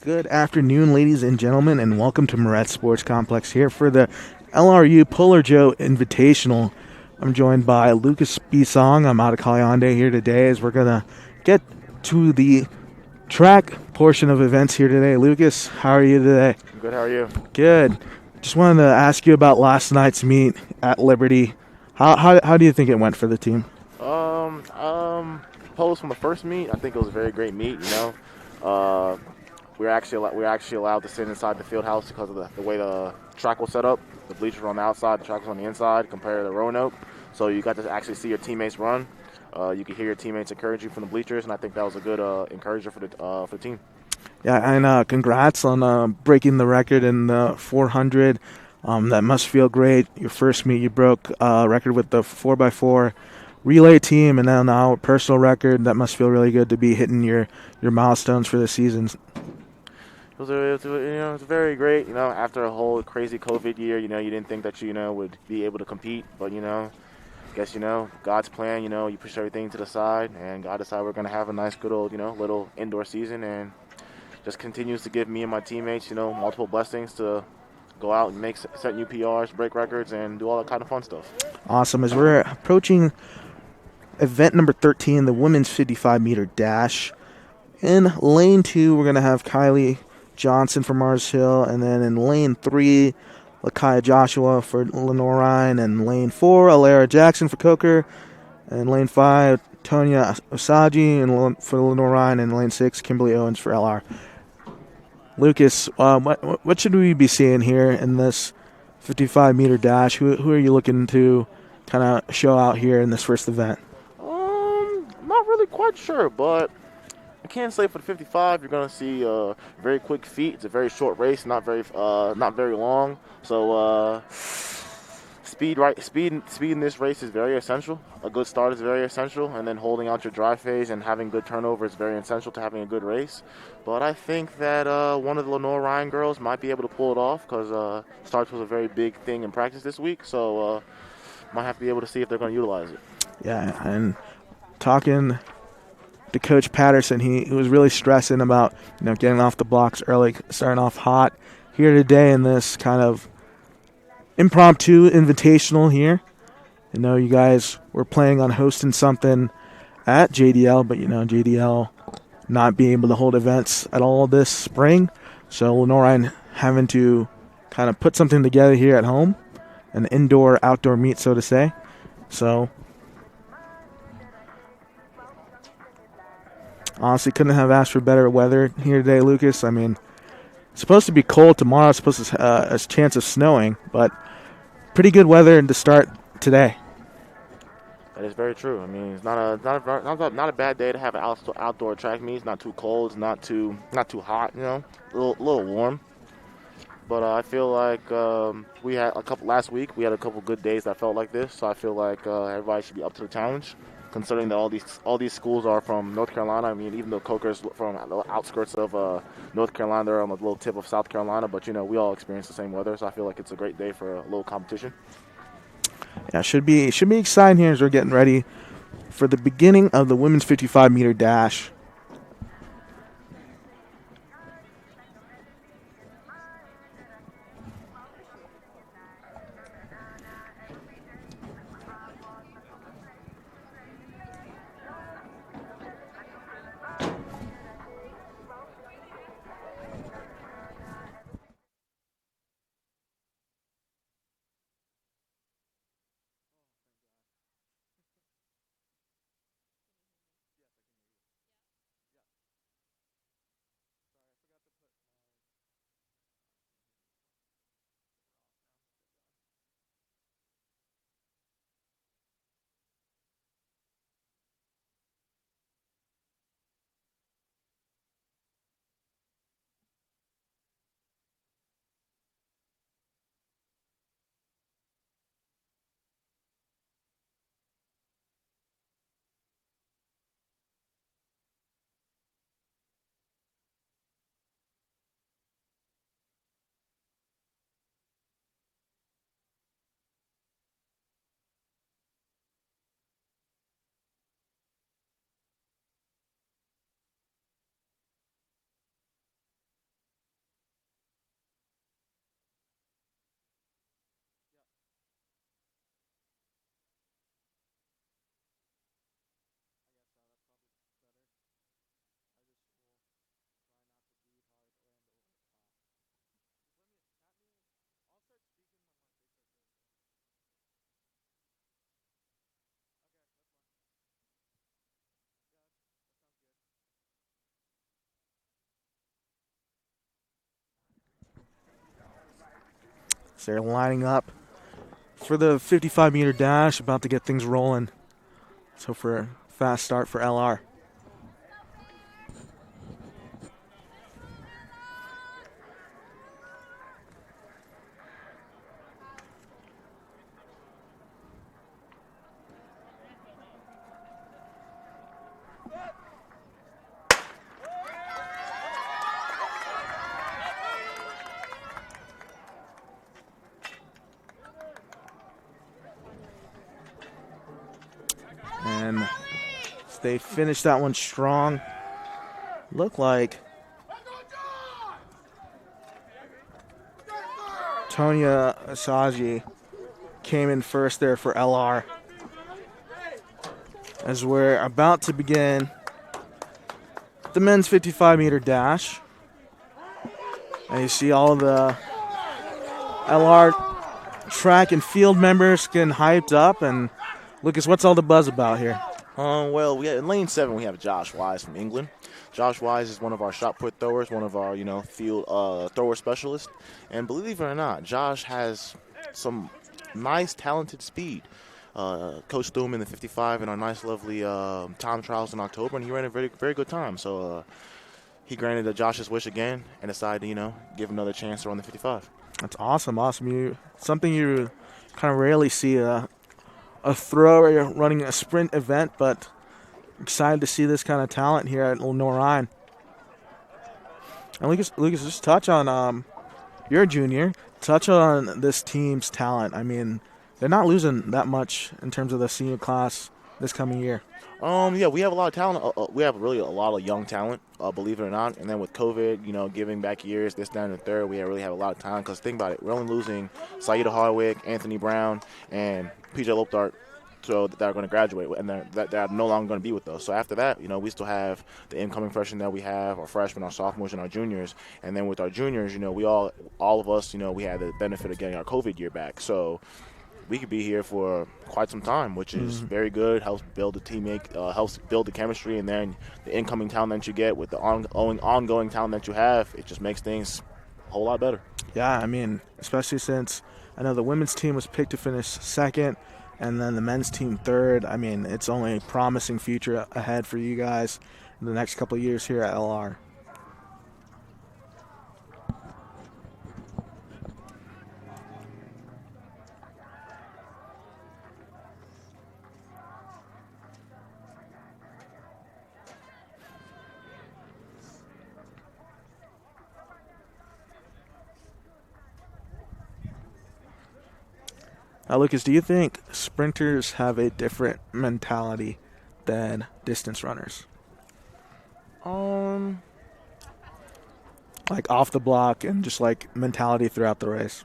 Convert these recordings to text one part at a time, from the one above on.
Good afternoon, ladies and gentlemen, and welcome to Moretz Sports Complex here for the LRU Puller Joe Invitational. I'm joined by Lucas Bisong. I'm out of Kalyonde here today as we're going to get to the track portion of events here today. Lucas, how are you today? I'm good. How are you? Good. Just wanted to ask you about last night's meet at Liberty. How do you think it went for the team? Post from the first meet, I think it was a very great meet. Uh, we were actually allowed to sit inside the field house because of the way the track was set up. The bleachers were on the outside, the track was on the inside compared to the Roanoke. So you got to actually see your teammates run. You could hear your teammates encourage you from the bleachers, and I think that was a good encourager for the team. Yeah, and congrats on breaking the record in the 400. That must feel great. Your first meet, you broke record with the 4x4 relay team, and then now a personal record. That must feel really good to be hitting your milestones for the season. It was very great. After a whole crazy COVID year, you didn't think that would be able to compete, but guess God's plan. You push everything to the side, and God decided we're gonna have a nice, good old, little indoor season, and just continues to give me and my teammates, multiple blessings to go out and set new PRs, break records, and do all that kind of fun stuff. Awesome. As we're approaching event number 13, the women's 55-meter dash. In lane 2, we're going to have Kylie Johnson for Mars Hill, and then in lane 3, Lakaya Joshua for Lenoir-Rhyne, and lane 4, Alara Jackson for Coker, and lane 5, Tonya Osaji for Lenoir-Rhyne, and lane 6, Kimberly Owens for LR. Lucas, what should we be seeing here in this 55-meter dash? Who are you looking to kind of show out here in this first event? I'm not really quite sure, but I can say for the 55, you're gonna see very quick feet. It's a very short race, not very long. So speed in this race is very essential. A good start is very essential, and then holding out your dry phase and having good turnover is very essential to having a good race. But I think that one of the Lenoir-Rhyne girls might be able to pull it off because starts was a very big thing in practice this week. So might have to be able to see if they're going to utilize it. Yeah, and talking to Coach Patterson, he was really stressing about getting off the blocks early, starting off hot here today in this kind of impromptu invitational here. I know you guys were planning on hosting something at JDL, but JDL not being able to hold events at all this spring, so Lenoir having to kind of put something together here at home, an indoor-outdoor meet, so to say. So honestly, couldn't have asked for better weather here today, Lucas. I mean, it's supposed to be cold tomorrow. It's supposed to a chance of snowing, but pretty good weather to start today. That is very true. I mean, it's not a bad day to have an outdoor track meet. It's not too cold. It's not too hot. A little warm. But I feel like we had a couple last week. We had a couple good days that felt like this. So I feel like everybody should be up to the challenge, considering that all these schools are from North Carolina. I mean, even though Coker's from the outskirts of North Carolina, they're on the little tip of South Carolina. But we all experience the same weather. So I feel like it's a great day for a little competition. Yeah, should be exciting here as we're getting ready for the beginning of the women's 55-meter dash. So they're lining up for the 55-meter dash, about to get things rolling. So for a fast start for LR. And they finished that one strong. Looked like Tonya Asagi came in first there for LR. As we're about to begin the men's 55-meter dash. And you see all of the LR track and field members getting hyped up. And Lucas, what's all the buzz about here? Well, in lane 7 we have Josh Wise from England. Josh Wise is one of our shot put throwers, one of our field thrower specialists, and believe it or not, Josh has some nice talented speed. Coach threw him in the 55 in our nice, lovely time trials in October, and he ran a very, very good time. So he granted Josh's wish again and decided to give him another chance to run the 55. That's awesome. Something you kind of rarely see a thrower running a sprint event, but excited to see this kind of talent here at Lenoir-Rhyne. And Lucas, just touch on you're a junior. Touch on this team's talent. I mean, they're not losing that much in terms of the senior class this coming year. Yeah, we have a lot of talent. We have really a lot of young talent, believe it or not. And then with COVID, giving back years, this, that, and the third, we really have a lot of talent. Because think about it, we're only losing Saida Hardwick, Anthony Brown, and PJ Lopdart, so that are going to graduate, and they're no longer going to be with us. So after that, we still have the incoming freshmen that we have, our freshmen, our sophomores, and our juniors. And then with our juniors, we all of us, we had the benefit of getting our COVID year back. So we could be here for quite some time, which is very good. Helps build the teammate, helps build the chemistry, and then the incoming talent that you get with the ongoing talent that you have, it just makes things a whole lot better. Yeah, I mean, especially since I know the women's team was picked to finish second, and then the men's team third. I mean, it's only a promising future ahead for you guys in the next couple of years here at LR. Now, Lucas, do you think sprinters have a different mentality than distance runners? Like off the block and just like mentality throughout the race.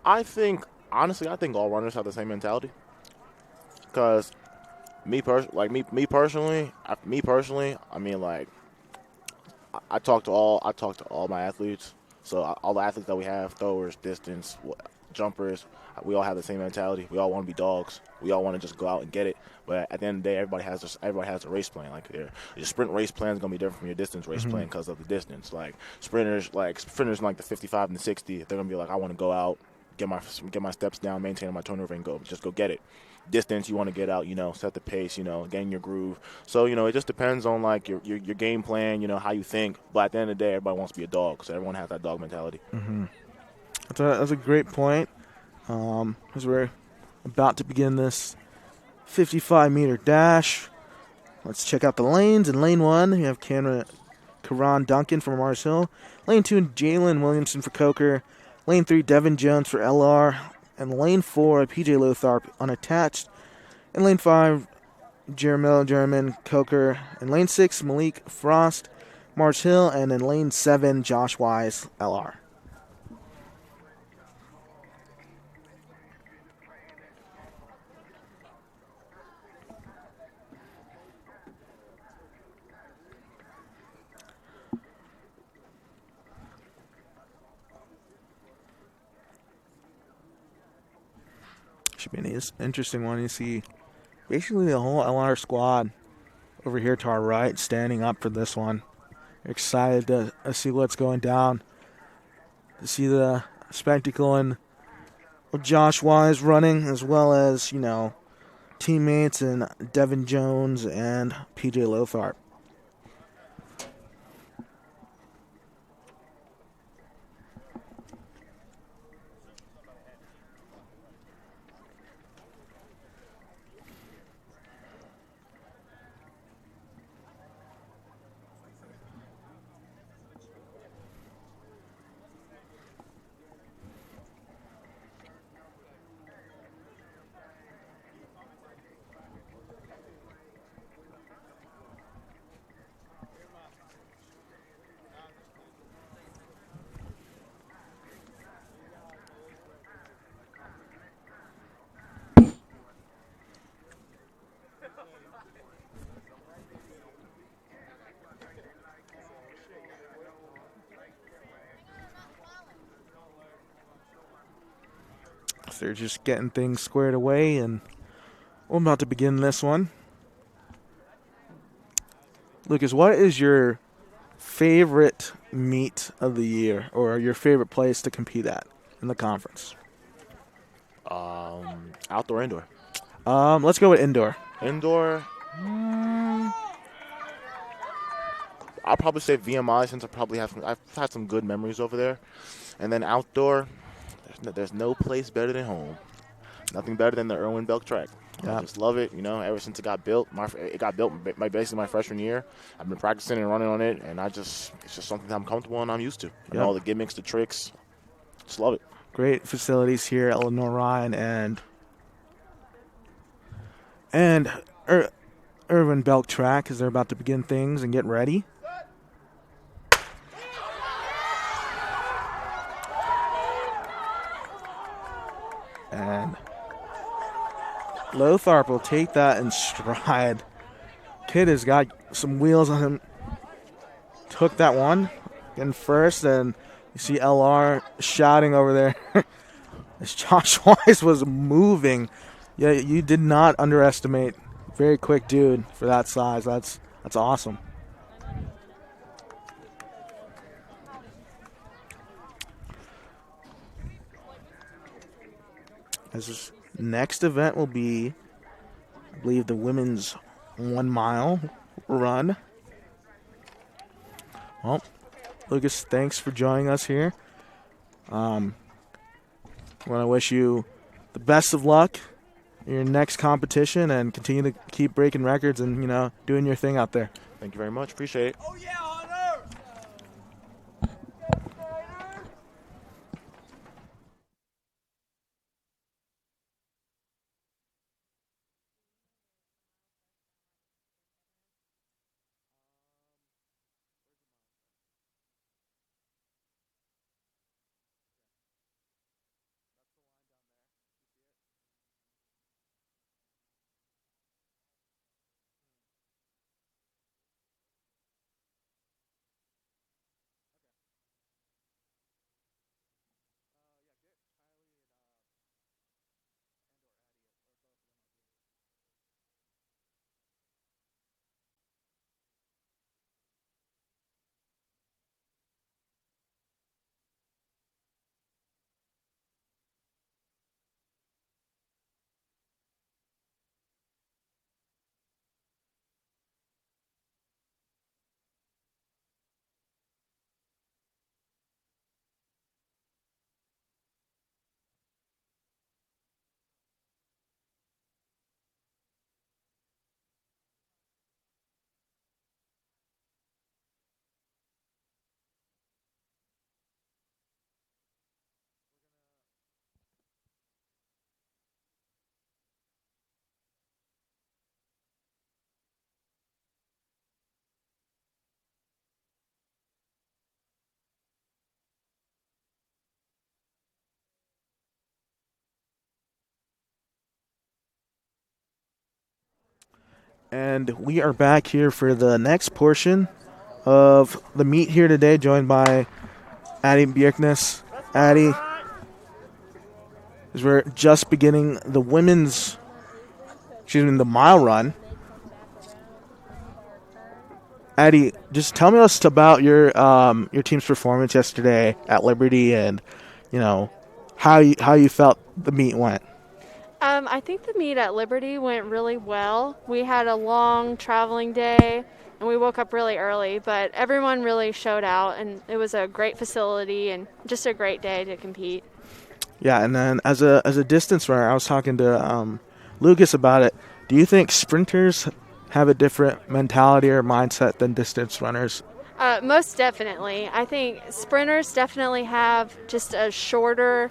Honestly, I think all runners have the same mentality. Because me personally, I mean, like, I talk to all my athletes. So all the athletes that we have, throwers, distance, jumpers, we all have the same mentality. We all want to be dogs. We all want to just go out and get it. But at the end of the day, everybody has a race plan. Like your sprint race plan is gonna be different from your distance race plan because of the distance. Like sprinters in like the 55 and the 60, they're gonna be like, I want to go out, get my steps down, maintain my turnover, and go get it. Distance, you want to get out, set the pace, gain your groove. So, it just depends on like your game plan, how you think. But at the end of the day, everybody wants to be a dog, so everyone has that dog mentality. That's a great point. As we're about to begin this 55-meter dash, let's check out the lanes. In lane 1, we have Karan Duncan from Mars Hill. Lane 2, Jalen Williamson for Coker. Lane 3, Devin Jones for LR. And lane 4, PJ Lotharp unattached. And lane 5, Jeremiah German, Coker. And lane 6, Malik Frost, Mars Hill. And in lane 7, Josh Wise, LR. Should be an interesting one. You see basically the whole LR squad over here to our right standing up for this one. Excited to see what's going down. to see the spectacle and Josh Wise running, as well as, teammates and Devin Jones and PJ Lothar. So they're just getting things squared away, and we're about to begin this one. Lucas, what is your favorite meet of the year, or your favorite place to compete at in the conference? Outdoor, indoor. Let's go with indoor. Indoor. I'll probably say VMI since I've had some good memories over there, and then outdoor. There's no place better than home. Nothing better than the Irwin Belk track. Yeah. I just love it. Ever since it got built, it got built basically my freshman year. I've been practicing and running on it, and it's just something that I'm comfortable and I'm used to. I know all the gimmicks, the tricks. Just love it. Great facilities here at Lenoir-Rhyne and Irwin Belk track as they're about to begin things and get ready. And Lothar will take that in stride. Kid has got some wheels on him. Took that one in first, and you see LR shouting over there as Josh Wise was moving. Yeah, you did not underestimate. Very quick dude for that size. That's awesome. This next event will be, I believe, the women's 1 mile run. Well, Lucas, thanks for joining us here. I want to wish you the best of luck in your next competition and continue to keep breaking records and, doing your thing out there. Thank you very much. Appreciate it. Oh, yeah, Hunter! And we are back here for the next portion of the meet here today, joined by Addie Bjerknes. Addie, as we're just beginning the the mile run. Addie, just tell me us about your team's performance yesterday at Liberty, and how you felt the meet went. I think the meet at Liberty went really well. We had a long traveling day and we woke up really early, but everyone really showed out and it was a great facility and just a great day to compete. Yeah, and then as a distance runner, I was talking to Lucas about it. Do you think sprinters have a different mentality or mindset than distance runners? Most definitely. I think sprinters definitely have just a shorter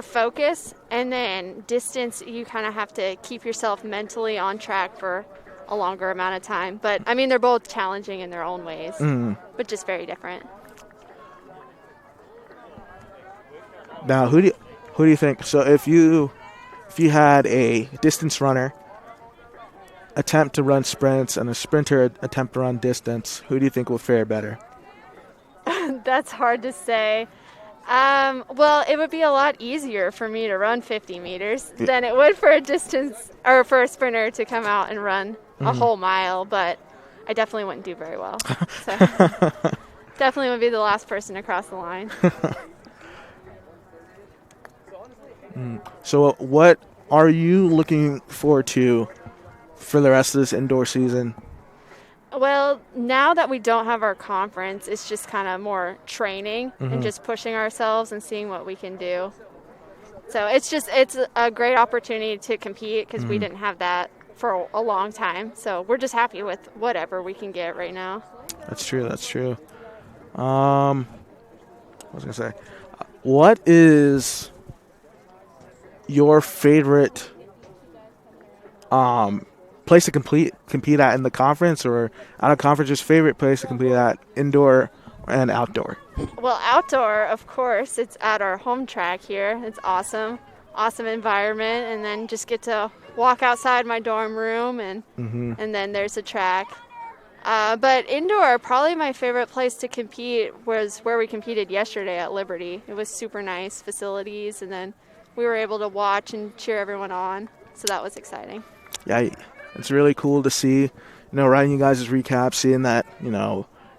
focus, and then distance you kind of have to keep yourself mentally on track for a longer amount of time. But I mean, they're both challenging in their own ways, but just very different. Now, who do you think? So if you had a distance runner attempt to run sprints and a sprinter attempt to run distance, who do you think will fare better? That's hard to say. Well, it would be a lot easier for me to run 50 meters than it would for a distance or for a sprinter to come out and run a whole mile, but I definitely wouldn't do very well. So definitely would be the last person to cross the line. So what are you looking forward to for the rest of this indoor season? Well, now that we don't have our conference, it's just kind of more training and just pushing ourselves and seeing what we can do. So it's a great opportunity to compete because we didn't have that for a long time. So we're just happy with whatever we can get right now. That's true. That's true. I was gonna say, what is your favorite place to compete at in the conference or out of conference? Just favorite place to compete at, indoor and outdoor? Well, outdoor, of course, it's at our home track here. It's awesome environment, and then just get to walk outside my dorm room, and then there's a track. But indoor, probably my favorite place to compete was where we competed yesterday at Liberty. It was super nice facilities, and then we were able to watch and cheer everyone on, so that was exciting. Yeah, it's really cool to see, writing you guys' recap, seeing that,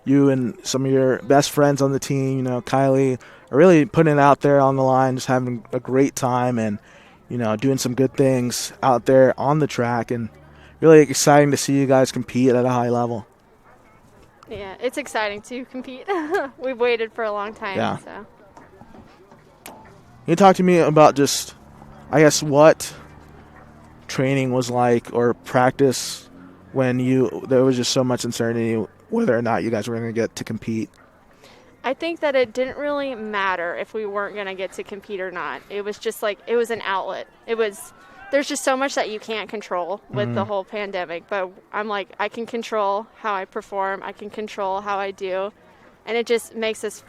you and some of your best friends on the team, Kylie, are really putting it out there on the line, just having a great time and, doing some good things out there on the track, and really exciting to see you guys compete at a high level. Yeah, it's exciting to compete. We've waited for a long time. Yeah. So. Can you talk to me about just, I guess, what training was like or practice when there was just so much uncertainty whether or not you guys were going to get to compete? I think that it didn't really matter if we weren't going to get to compete or not. It was just like, it was an outlet. There's just so much that you can't control with the whole pandemic, but I'm like, I can control how I perform. I can control how I do. And it just makes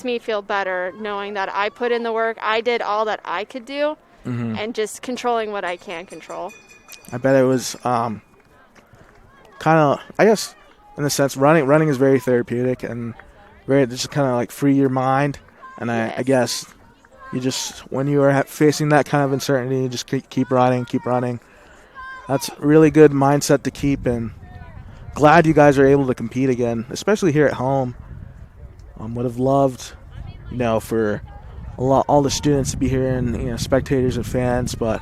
me feel better knowing that I put in the work. I did all that I could do. And just controlling what I can control. I bet it was kind of, I guess, in a sense, running is very therapeutic and very just kind of like free your mind. And Yes. I guess you just, when you are facing that kind of uncertainty, you just keep running. That's a really good mindset to keep, and glad you guys are able to compete again, especially here at home. Would have loved, for all the students to be here and spectators and fans, but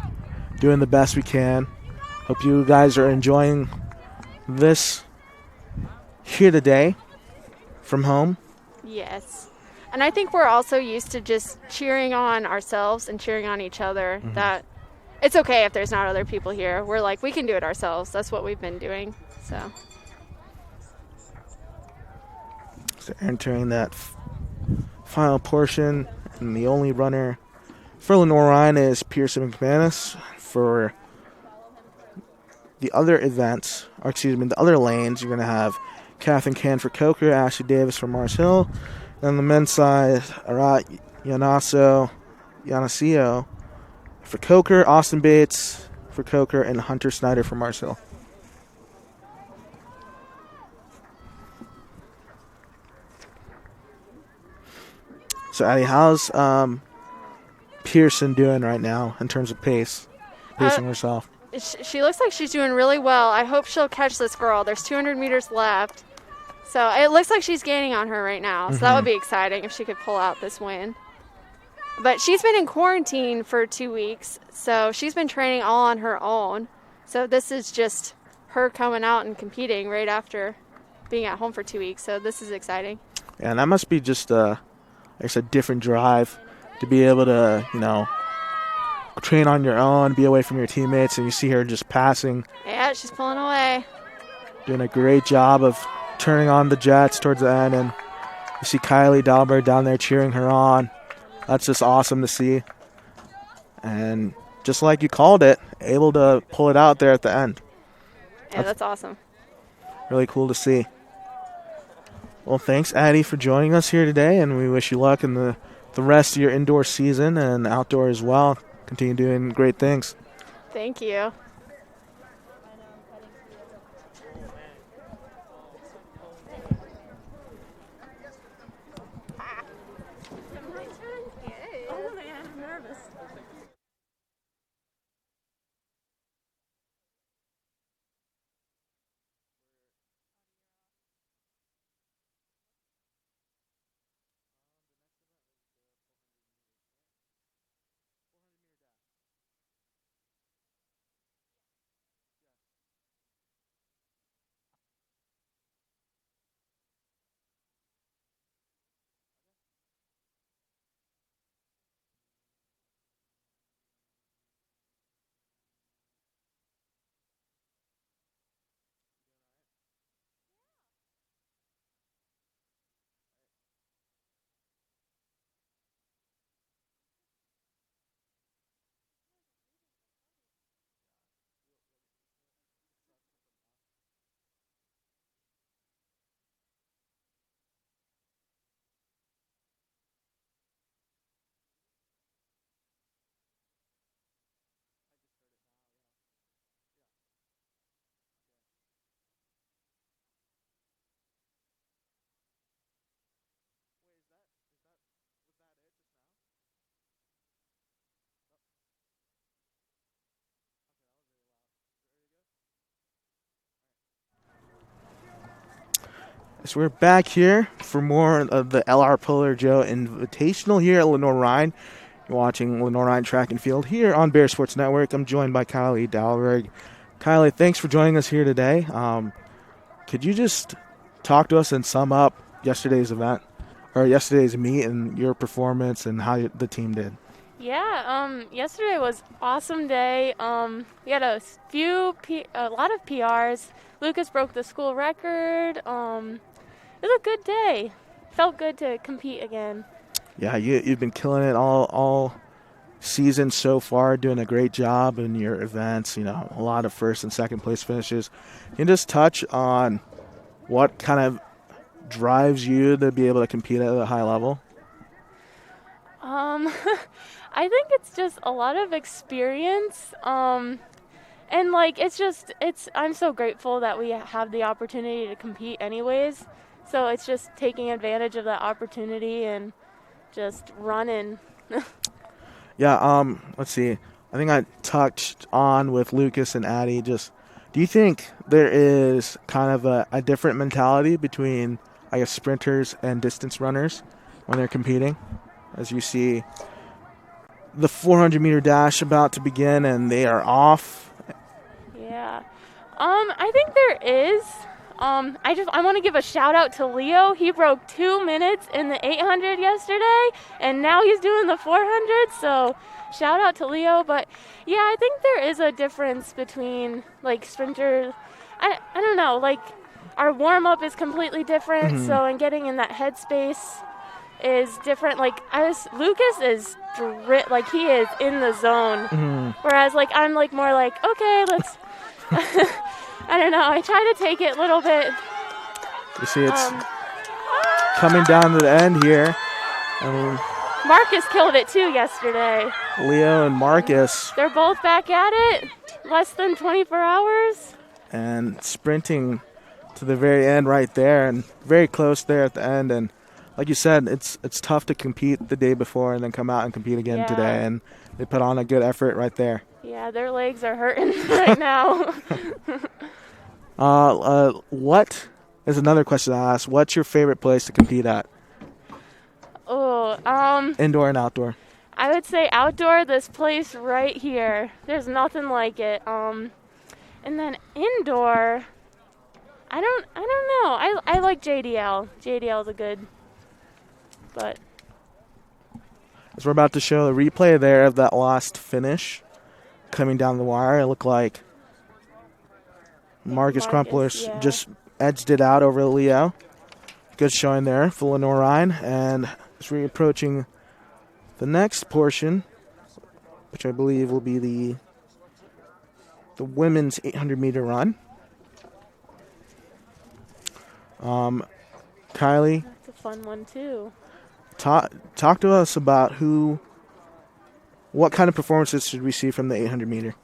doing the best we can. Hope you guys are enjoying this here today from home. Yes. And I think we're also used to just cheering on ourselves and cheering on each other. That it's okay if there's not other people here. We're like, we can do it ourselves. That's what we've been doing. So Entering that final portion, and the only runner for Lenoir-Rhyne is Pearson McManus. For the other events, the other lanes, you're going to have Catherine Can for Coker, Ashley Davis for Mars Hill. And on the men's side, Arat Yanasio for Coker, Austin Bates for Coker, and Hunter Snyder for Mars Hill. So, Addie, how's Pearson doing right now in terms of pacing herself? she looks like she's doing really well. I hope she'll catch this girl. There's 200 meters left. So it looks like she's gaining on her right now. So that would be exciting if she could pull out this win. But she's been in quarantine for 2 weeks, so she's been training all on her own. So this is just her coming out and competing right after being at home for 2 weeks. So this is exciting. And that must be just a different drive to be able to, train on your own, be away from your teammates, and you see her just passing. Yeah, she's pulling away. Doing a great job of turning on the jets towards the end, and you see Kylie Dahlberg down there cheering her on. That's just awesome to see. And just like you called it, able to pull it out there at the end. Yeah, that's awesome. Really cool to see. Well, thanks, Addie, for joining us here today, and we wish you luck in the rest of your indoor season and outdoor as well. Continue doing great things. Thank you. So we're back here for more of the LR Polar Joe Invitational here at Lenoir-Rhyne. You're watching Lenoir-Rhyne Track and Field here on Bear Sports Network. I'm joined by Kylie Dahlberg. Kylie, thanks for joining us here today. Could you just talk to us and sum up yesterday's event, or yesterday's meet, and your performance and how the team did? Yeah, yesterday was awesome day. We had a lot of PRs. Lucas broke the school record. It was a good day. Felt good to compete again. Yeah, you've been killing it all season so far, doing a great job in your events. A lot of first and second place finishes. Can you just touch on what kind of drives you to be able to compete at a high level? I think it's just a lot of experience. And I'm so grateful that we have the opportunity to compete anyways. So it's just taking advantage of that opportunity and just running. Yeah, let's see. I think I touched on with Lucas and Addie. Just, do you think there is kind of a different mentality between, I guess, sprinters and distance runners when they're competing? As you see the 400-meter dash about to begin, and they are off. Yeah. I think there is. I want to give a shout out to Leo. He broke 2 minutes in the 800 yesterday, and now he's doing the 400. So shout out to Leo. But yeah, I think there is a difference between sprinters. I don't know. Our warm up is completely different. Mm-hmm. So and getting in that headspace is different. Lucas is he is in the zone, whereas I'm more okay, let's. I don't know. I try to take it a little bit. You see, it's coming down to the end here. Marcus killed it too yesterday. Leo and Marcus. They're both back at it. Less than 24 hours. And sprinting to the very end right there, and very close there at the end. And like you said, it's tough to compete the day before and then come out and compete again today. And they put on a good effort right there. Yeah, their legs are hurting right now. What There's another question I asked. What's your favorite place to compete at? Oh, Indoor and outdoor. I would say outdoor, this place right here. There's nothing like it. And then indoor, I don't know. I like JDL. JDL is a good, but As we're about to show the replay there of that last finish coming down the wire, it looked like Marcus Crumpler yeah. just edged it out over Leo. Good showing there for Lenoir-Rhyne. And as we're approaching the next portion, which I believe will be the women's 800-meter run. Kylie, That's a fun one too. talk to us about what kind of performances should we see from the 800-meter?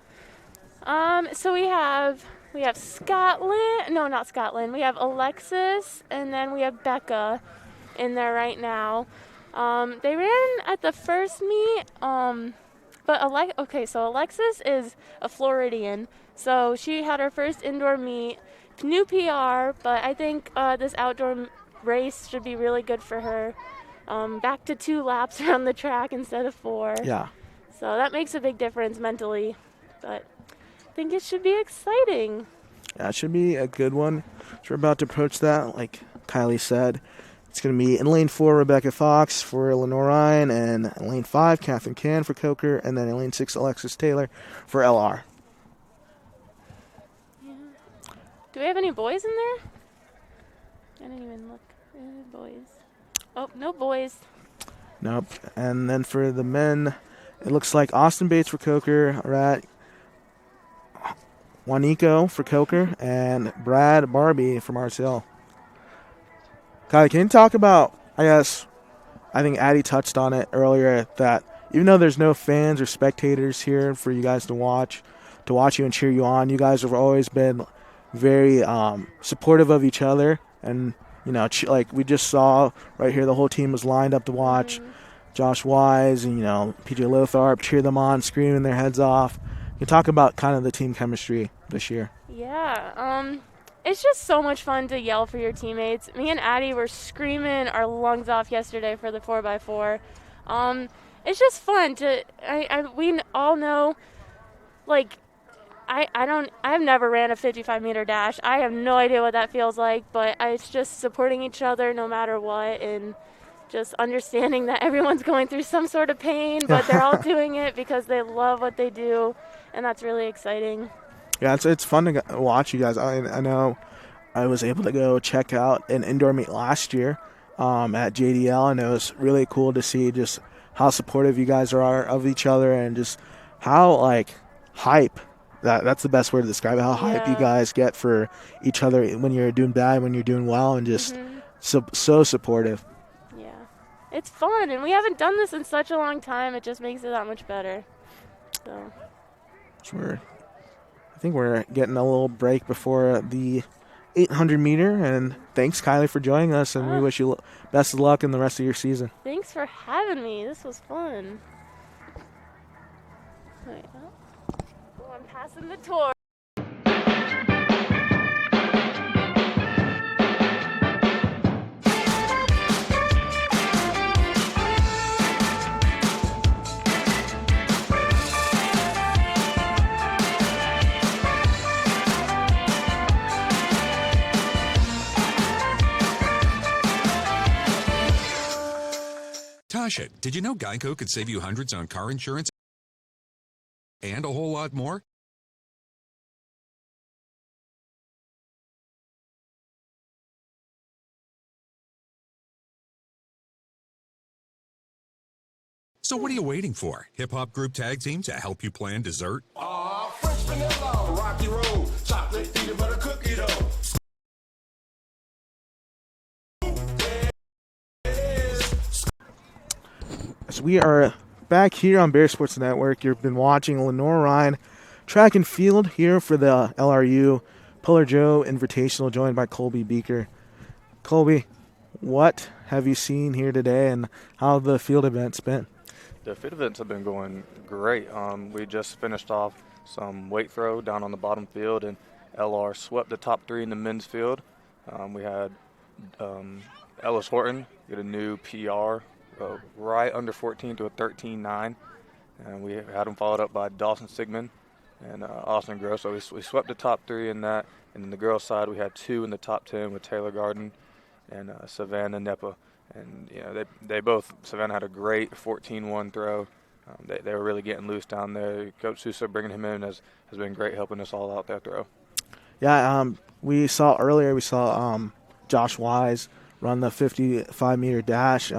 So we have Scotland. No, not Scotland. We have Alexis, and then we have Becca in there right now. They ran at the first meet. But so Alexis is a Floridian, so she had her first indoor meet, new PR. But I think this outdoor race should be really good for her. Back to 2 laps around the track instead of 4. Yeah. So that makes a big difference mentally, but I think it should be exciting. Yeah, it should be a good one. So we're about to approach that, like Kylie said. It's going to be in lane 4, Rebecca Fox for Lenoir-Rhyne, and in lane 5, Catherine Can for Coker, and then in lane 6, Alexis Taylor for LR. Yeah. Do we have any boys in there? I didn't even look. Boys. Oh, no boys. Nope. And then for the men, it looks like Austin Bates for Coker, Rat Juanico for Coker, and Brad Barbie for Marcel. Kylie, can you talk about, I think Addie touched on it earlier, that even though there's no fans or spectators here for you guys to watch you and cheer you on, you guys have always been very supportive of each other. And, like we just saw right here, the whole team was lined up to watch Josh Wise and, PJ Lotharp cheer them on, screaming their heads off. You talk about kind of the team chemistry this year. Yeah, it's just so much fun to yell for your teammates. Me and Addie were screaming our lungs off yesterday for the 4x4. It's just fun we all know, like, I've never ran a 55-meter dash. I have no idea what that feels like, but it's just supporting each other no matter what, and just understanding that everyone's going through some sort of pain, but they're all doing it because they love what they do, and that's really exciting. Yeah, it's fun to watch you guys. I know I was able to go check out an indoor meet last year at JDL, and it was really cool to see just how supportive you guys are of each other, and just how, like, hype. That's the best word to describe it, how hype you guys get for each other when you're doing bad, when you're doing well, and just so supportive. Yeah. It's fun, and we haven't done this in such a long time. It just makes it that much better. So I think we're getting a little break before the 800-meter, and thanks, Kylie, for joining us, and we wish you best of luck in the rest of your season. Thanks for having me. This was fun. Wait, I'm passing the tour. Tasha, did you know Geico could save you hundreds on car insurance and a whole lot more? So what are you waiting for? Hip-hop group tag team to help you plan dessert? French vanilla, rocky road, chocolate peanut butter cookie dough. So we are back here on Bear Sports Network. You've been watching Lenoir-Rhyne track and field here for the LRU Puller Joe Invitational, joined by Colby Beaker. Colby, what have you seen here today, and how have the field events been? The field events have been going great. We just finished off some weight throw down on the bottom field, and LR swept the top 3 in the men's field. We had Ellis Horton get a new PR, right under 14 to a 13.9. And we had him followed up by Dawson Sigmund and Austin Gross. So we swept the top 3 in that. And then the girls' side, we had 2 in the top 10 with Taylor Garden and Savannah Nepa. And, they both, Savannah had a great 14-1 throw. They were really getting loose down there. Coach Sousa bringing him in has been great, helping us all out that throw. Yeah, we saw earlier, Josh Wise run the 55-meter dash.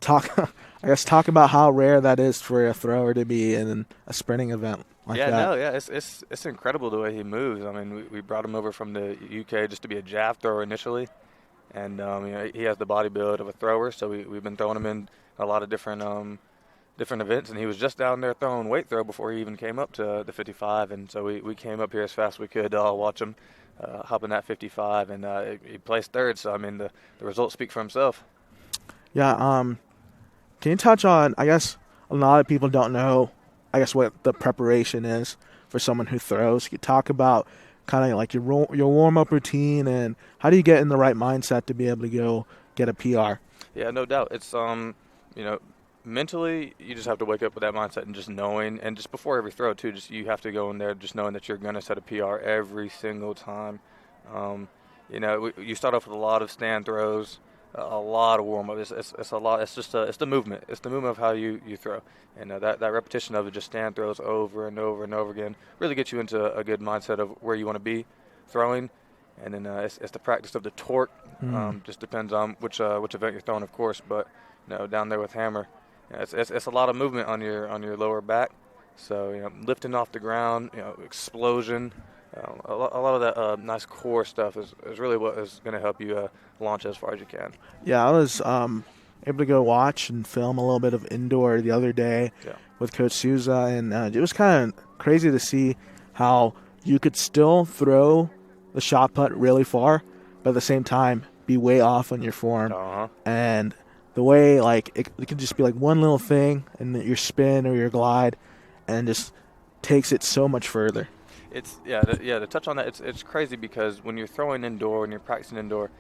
Talk about how rare that is for a thrower to be in a sprinting event like that. It's incredible the way he moves. I mean, we brought him over from the UK just to be a jab thrower initially, and he has the body build of a thrower. So we've been throwing him in a lot of different events, and he was just down there throwing weight throw before he even came up to the 55. And so we came up here as fast as we could to watch him hop in that 55, and he placed third. So I mean, the results speak for himself. Yeah. Can you touch on, I guess a lot of people don't know, what the preparation is for someone who throws. You talk about kind of like your warm-up routine and how do you get in the right mindset to be able to go get a PR? Yeah, no doubt. It's, mentally you just have to wake up with that mindset and just knowing, and just before every throw too, just you have to go in there just knowing that you're going to set a PR every single time. You start off with a lot of stand throws, a lot of warm up. It's a lot. It's the movement. It's the movement of how you throw, and that repetition of it, just stand throws over and over and over again, really gets you into a good mindset of where you want to be throwing. And then it's the practice of the torque. Just depends on which event you're throwing, of course. But down there with hammer, it's a lot of movement on your lower back. So lifting off the ground, explosion. A lot of that nice core stuff is really what is going to help you launch as far as you can. Yeah, I was able to go watch and film a little bit of indoor the other day with Coach Sousa, and it was kind of crazy to see how you could still throw the shot put really far, but at the same time be way off on your form. And the way it could just be like one little thing in your spin or your glide, and just takes it so much further. It's to touch on that, it's crazy because when you're throwing indoor, when you're practicing indoor,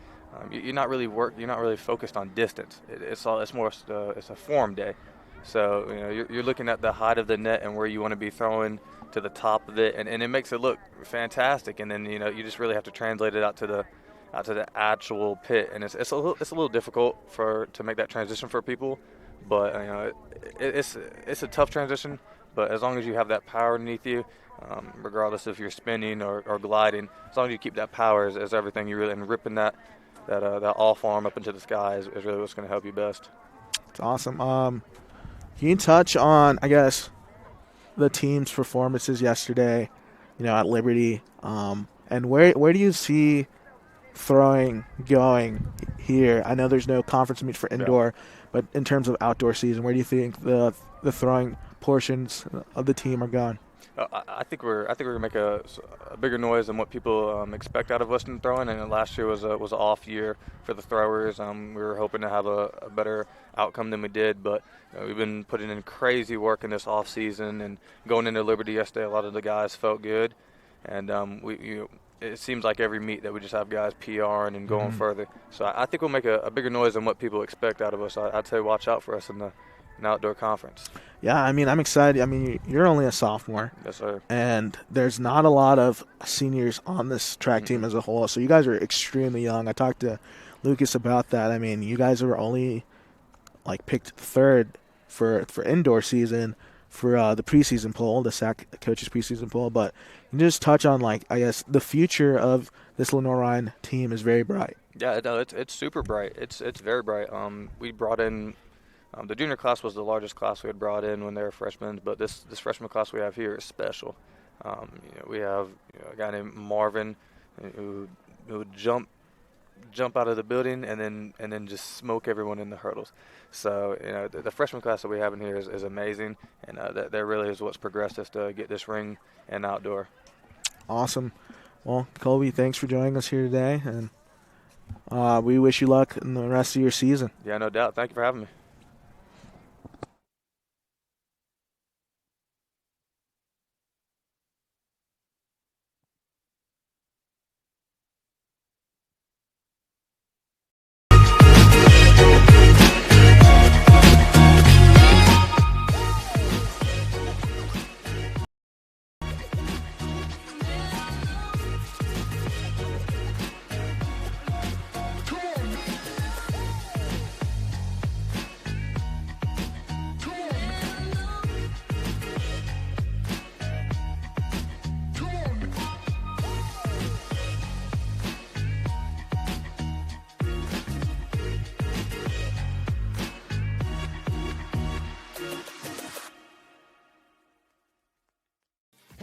you're not really focused on distance. It's a form day. So you're looking at the height of the net and where you want to be throwing to the top of it, and it makes it look fantastic. And then you just really have to translate it out to the actual pit, and it's a little difficult to make that transition for people, but it's a tough transition. But as long as you have that power underneath you, regardless if you're spinning or gliding, as long as you keep that power as everything, you really, and ripping that off arm up into the sky is really what's going to help you best. It's awesome. Can you touch on, I guess, the team's performances yesterday, at Liberty, and where do you see throwing going here? I know there's no conference meet for indoor, but in terms of outdoor season, where do you think the throwing portions of the team are going? I think we're gonna make a bigger noise than what people expect out of us in throwing. And last year was an off year for the throwers. We were hoping to have a better outcome than we did, but we've been putting in crazy work in this off season, and going into Liberty yesterday, a lot of the guys felt good, and it seems like every meet that we just have guys PRing and going further. So I think we'll make a bigger noise than what people expect out of us. I'd say watch out for us in the outdoor conference. Yeah, I mean, I'm excited. I mean, you're only a sophomore. Yes, sir. And there's not a lot of seniors on this track team as a whole, so you guys are extremely young. I talked to Lucas about that. I mean, you guys were only picked third for indoor season for the preseason poll, the SAC coaches preseason poll. But you just touch on I guess the future of this Lenoir-Rhyne team is very bright. Yeah, no, it's super bright. It's very bright. We brought in. The junior class was the largest class we had brought in when they were freshmen, but this freshman class we have here is special. We have a guy named Marvin who would jump out of the building and then just smoke everyone in the hurdles. So the freshman class that we have in here is amazing, and that really is what's progressed us to get this ring and outdoor. Awesome. Well, Colby, thanks for joining us here today, and we wish you luck in the rest of your season. Yeah, no doubt. Thank you for having me.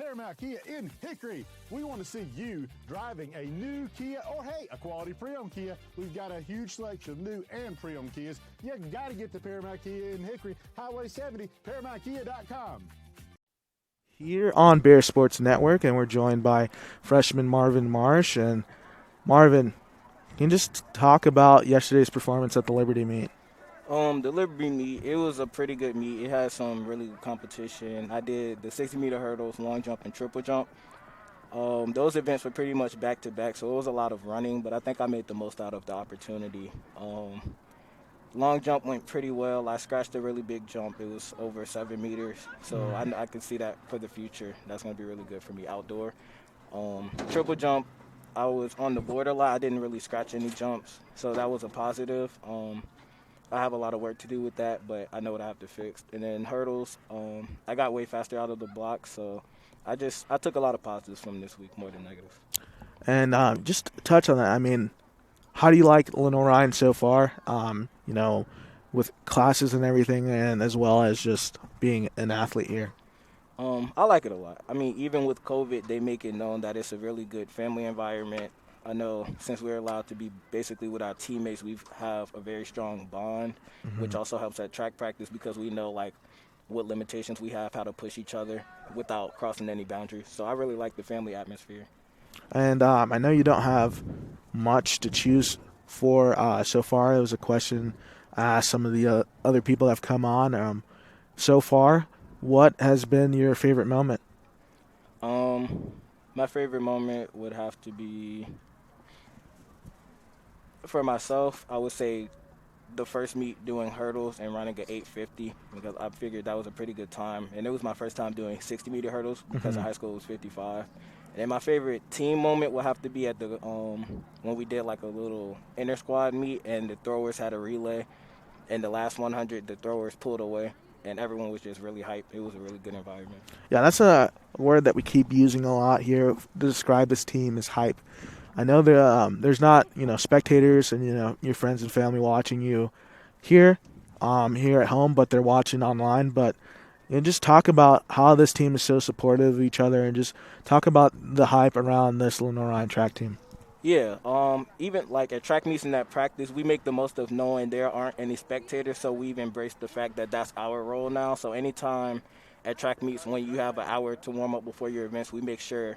Paramount Kia in Hickory. We want to see you driving a new Kia or, hey, a quality pre-owned Kia. We've got a huge selection of new and pre-owned Kias. You got to get to Paramount Kia in Hickory, Highway 70, ParamountKia.com. Here on Bear Sports Network, and we're joined by freshman Marvin Marsh. And Marvin, can you just talk about yesterday's performance at the Liberty meet? The Liberty meet, it was a pretty good meet. It had some really good competition. I did the 60-meter hurdles, long jump, and triple jump. Those events were pretty much back-to-back, so it was a lot of running, but I think I made the most out of the opportunity. Long jump went pretty well. I scratched a really big jump. It was over 7 meters, so I can see that for the future. That's going to be really good for me outdoor. Triple jump, I was on the board a lot. I didn't really scratch any jumps, so that was a positive. I have a lot of work to do with that, but I know what I have to fix. And then hurdles, I got way faster out of the block, so I took a lot of positives from this week more than negatives. And just touch on that. I mean, how do you like Lenoir-Rhyne so far? With classes and everything, and as well as just being an athlete here. I like it a lot. I mean, even with COVID, they make it known that it's a really good family environment. I know since we're allowed to be basically with our teammates, we have a very strong bond, which also helps at track practice because we know, like, what limitations we have, how to push each other without crossing any boundaries. So I really like the family atmosphere. And I know you don't have much to choose for so far. It was a question asked some of the other people that have come on. So far, what has been your favorite moment? My favorite moment would have to be, for myself, I would say the first meet doing hurdles and running at 850 because I figured that was a pretty good time. And it was my first time doing 60-meter hurdles because in high school it was 55. And then my favorite team moment would have to be at the when we did like a little inter-squad meet and the throwers had a relay. And the last 100, the throwers pulled away. And everyone was just really hyped. It was a really good environment. Yeah, that's a word that we keep using a lot here to describe this team is hype. I know there's not, spectators and, your friends and family watching you here at home, but they're watching online. But just talk about how this team is so supportive of each other and just talk about the hype around this Lenoir-Rhyne track team. Yeah, even like at track meets and at practice, we make the most of knowing there aren't any spectators, so we've embraced the fact that that's our role now. So anytime at track meets when you have an hour to warm up before your events, we make sure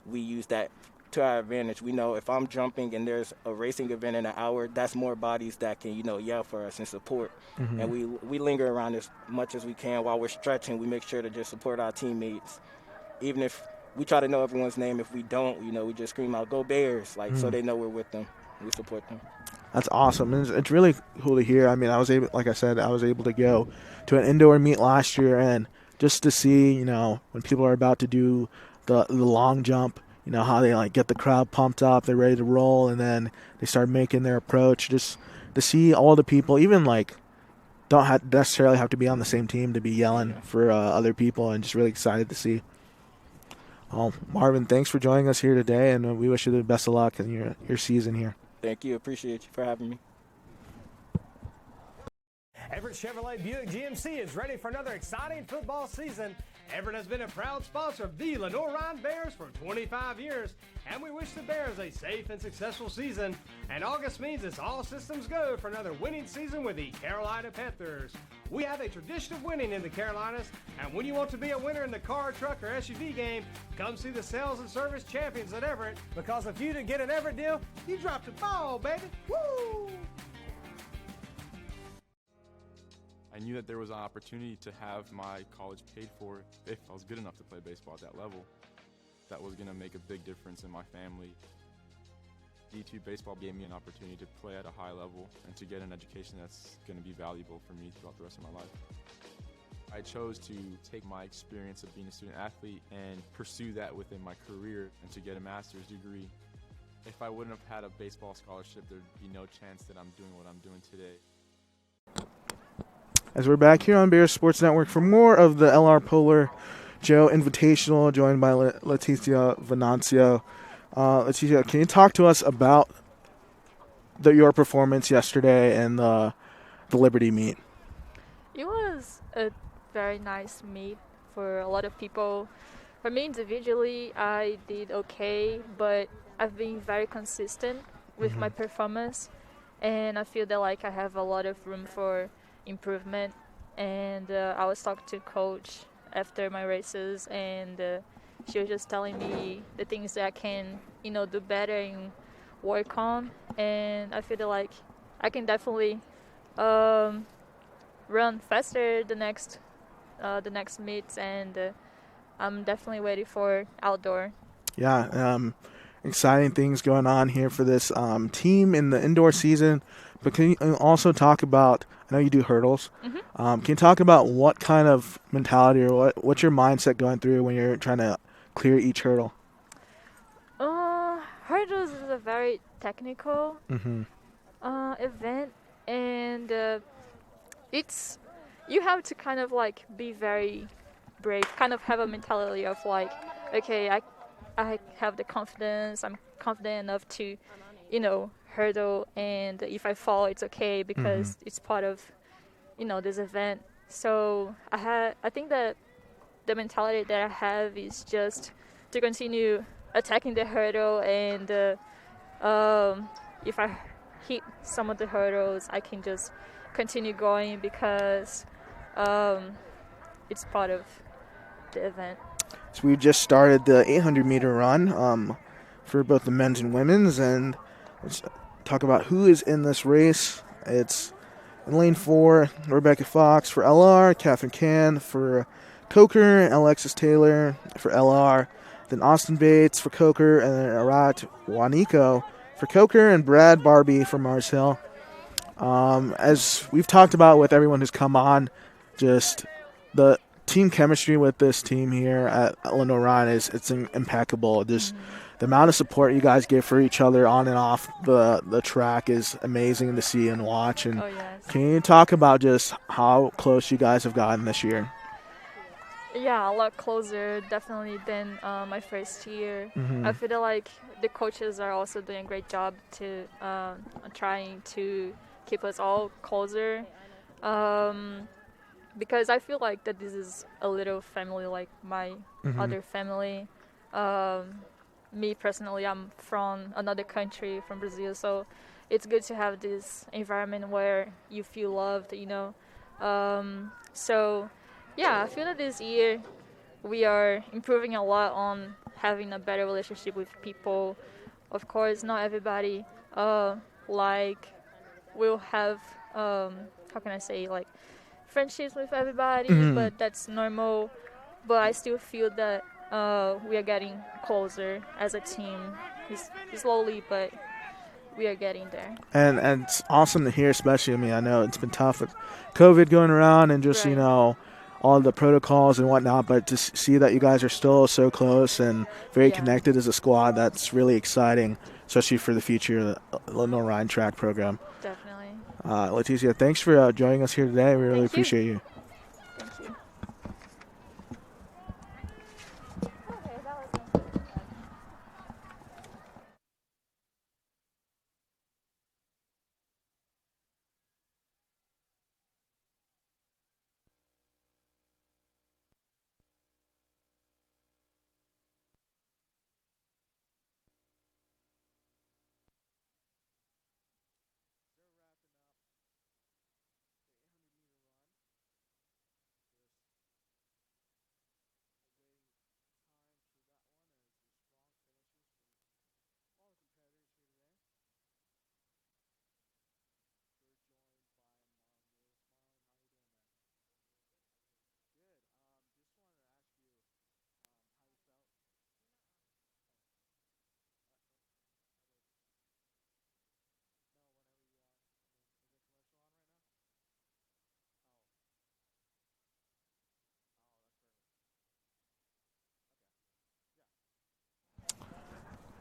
we use that to our advantage. We know if I'm jumping and there's a racing event in an hour, that's more bodies that can, yell for us and support. And we linger around as much as we can while we're stretching. We make sure to just support our teammates, even if we try to know everyone's name. If we don't, we just scream out, "Go Bears!" So they know we're with them. We support them. That's awesome. And it's really cool to hear. I mean, I was able to go to an indoor meet last year, and just to see, when people are about to do the long jump, how they get the crowd pumped up, they're ready to roll, and then they start making their approach. Just to see all the people, even don't necessarily have to be on the same team to be yelling for other people, and just really excited to see. Well, Marvin, thanks for joining us here today, and we wish you the best of luck in your season here. Thank you. Appreciate you for having me. Everett Chevrolet Buick GMC is ready for another exciting football season. Everett has been a proud sponsor of the Lenoir-Rhyne Bears for 25 years, and we wish the Bears a safe and successful season. And August means it's all systems go for another winning season with the Carolina Panthers. We have a tradition of winning in the Carolinas, and when you want to be a winner in the car, truck, or SUV game, come see the sales and service champions at Everett, because if you didn't get an Everett deal, you dropped the ball, baby. Woo! I knew that there was an opportunity to have my college paid for if I was good enough to play baseball at that level. That was going to make a big difference in my family. D2 baseball gave me an opportunity to play at a high level and to get an education that's going to be valuable for me throughout the rest of my life. I chose to take my experience of being a student athlete and pursue that within my career and to get a master's degree. If I wouldn't have had a baseball scholarship, there'd be no chance that I'm doing what I'm doing today. As we're back here on Bears Sports Network for more of the LR Polar Joe Invitational, joined by Leticia Venancio. Leticia, can you talk to us about your performance yesterday and the Liberty meet? It was a very nice meet for a lot of people. For me individually, I did okay, but I've been very consistent with my performance, and I feel that like I have a lot of room for improvement. And I was talking to coach after my races, and she was just telling me the things that I can, do better and work on. And I feel that like I can definitely um, run faster the next meets, and I'm definitely ready for outdoor. Yeah, exciting things going on here for this team in the indoor season. But can you also talk about? I know you do hurdles. Can you talk about what kind of mentality or what's your mindset going through when you're trying to clear each hurdle? Hurdles is a very technical Mm-hmm. event, and it's you have to kind of like be very brave, kind of have a mentality of like, okay, I have the confidence, I'm confident enough to, hurdle, and if I fall, it's okay because it's part of, this event. So I think that the mentality that I have is just to continue attacking the hurdle, and if I hit some of the hurdles, I can just continue going because it's part of the event. So we just started the 800-meter run for both the men's and women's, and let's talk about who is in this race. It's in lane 4, Rebecca Fox for LR, Catherine Can for Coker, Alexis Taylor for LR, then Austin Bates for Coker, and then Arat Waniko for Coker, and Brad Barbie for Mars Hill. As we've talked about with everyone who's come on, just the team chemistry with this team here at Lenoir-Rhyne it's impeccable. Just the amount of support you guys give for each other on and off the track is amazing to see and watch. And can you talk about just how close you guys have gotten this year? Yeah, a lot closer definitely than my first year. I feel like the coaches are also doing a great job to trying to keep us all closer. Because I feel like that this is a little family, like my other family. Me personally, I'm from another country, from Brazil, so it's good to have this environment where you feel loved, So, yeah, I feel that this year we are improving a lot on having a better relationship with people. Of course, not everybody will have how can I say, like, friendships with everybody, but that's normal. But I still feel that we are getting closer as a team. It's slowly, but we are getting there. And it's awesome to hear, especially, I know it's been tough with COVID going around and just, all the protocols and whatnot, but to see that you guys are still so close and very connected as a squad, that's really exciting, especially for the future of the Lenoir-Rhyne track program. Definitely. Leticia, thanks for joining us here today. We really appreciate you. Thank you.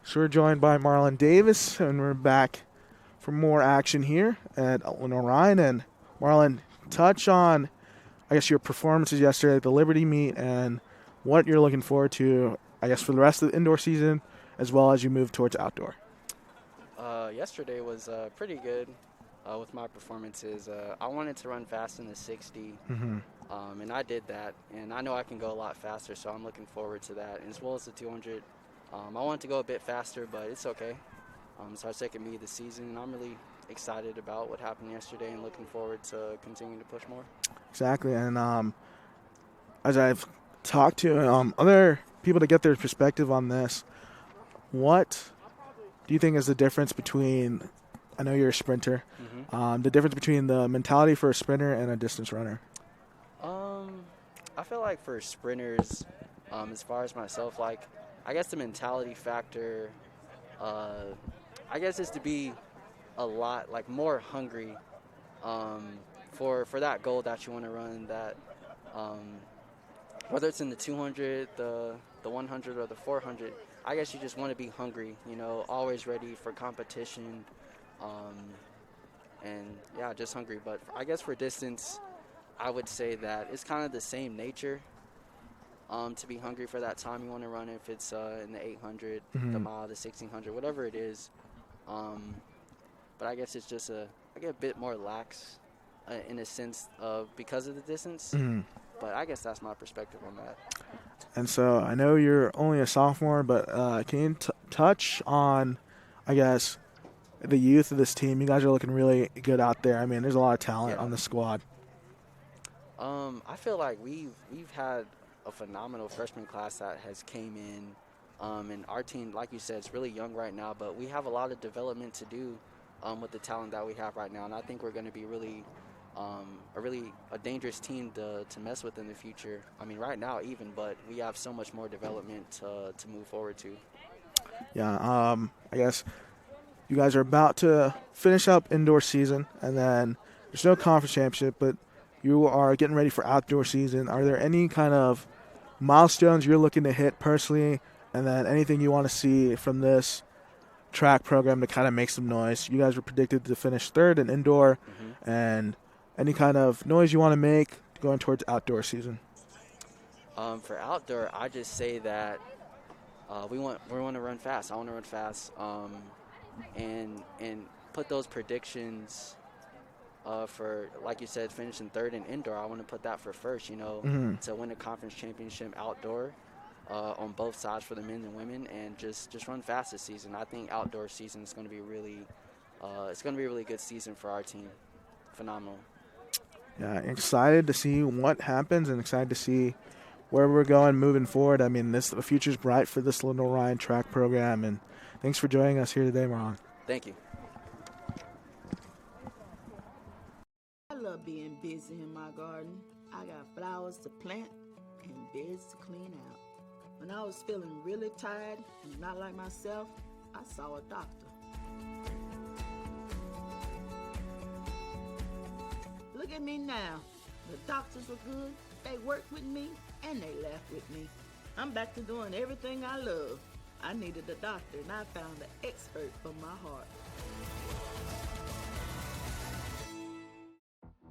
So we're joined by Marlon Davis, and we're back for more action here at Lenoir-Rhyne. And Marlon, touch on, I guess, your performances yesterday at the Liberty meet and what you're looking forward to, I guess, for the rest of the indoor season, as well as you move towards outdoor. Yesterday was pretty good with my performances. I wanted to run fast in the 60. And I did that, and I know I can go a lot faster, so I'm looking forward to that. And as well as the 200, I wanted to go a bit faster, but it's okay. So our second meet of the season, and I'm really excited about what happened yesterday and looking forward to continuing to push more. Exactly, and as I've talked to other people to get their perspective on this, what do you think is the difference between, I know you're a sprinter, the difference between the mentality for a sprinter and a distance runner? I feel like for sprinters, as far as myself, like, I guess the mentality factor, I guess is to be a lot, like, more hungry for that goal that you want to run, that whether it's in the 200, the 100, or the 400, I guess you just want to be hungry, you know, always ready for competition, and, yeah, just hungry. But I guess for distance, I would say that it's kind of the same nature to be hungry for that time you want to run, if it's in the 800, the mile, the 1600, whatever it is. But I guess it's just a bit more lax in a sense of because of the distance. But I guess that's my perspective on that. And so I know you're only a sophomore, but can you touch on, I guess, the youth of this team? You guys are looking really good out there. I mean, there's a lot of talent on the squad. I feel like we've had a phenomenal freshman class that has came in, and our team, like you said, it's really young right now, but we have a lot of development to do with the talent that we have right now, and I think we're going to be really a dangerous team to mess with in the future. I mean, right now even, but we have so much more development to move forward to. Yeah, I guess you guys are about to finish up indoor season, and then there's no conference championship, but you are getting ready for outdoor season. Are there any kind of milestones you're looking to hit personally, and then anything you want to see from this track program to kind of make some noise? You guys were predicted to finish third in indoor, and any kind of noise you want to make going towards outdoor season? For outdoor, I just say that we want to run fast. I want to run fast, and put those predictions for, like you said, finishing third in indoor. I want to put that for first, you know, to win a conference championship outdoor on both sides for the men and women, and just run fast this season. I think outdoor season is going to be it's going to be a really good season for our team. Phenomenal. Yeah, excited to see what happens and excited to see where we're going moving forward. I mean, the future's bright for this Lenoir-Rhyne track program, and thanks for joining us here today, Marlon. Thank you. I love being busy in my garden. I got flowers to plant and beds to clean out. When I was feeling really tired and not like myself, I saw a doctor. Look at me now. The doctors were good, they worked with me, and they laughed with me. I'm back to doing everything I love. I needed a doctor, and I found an expert for my heart.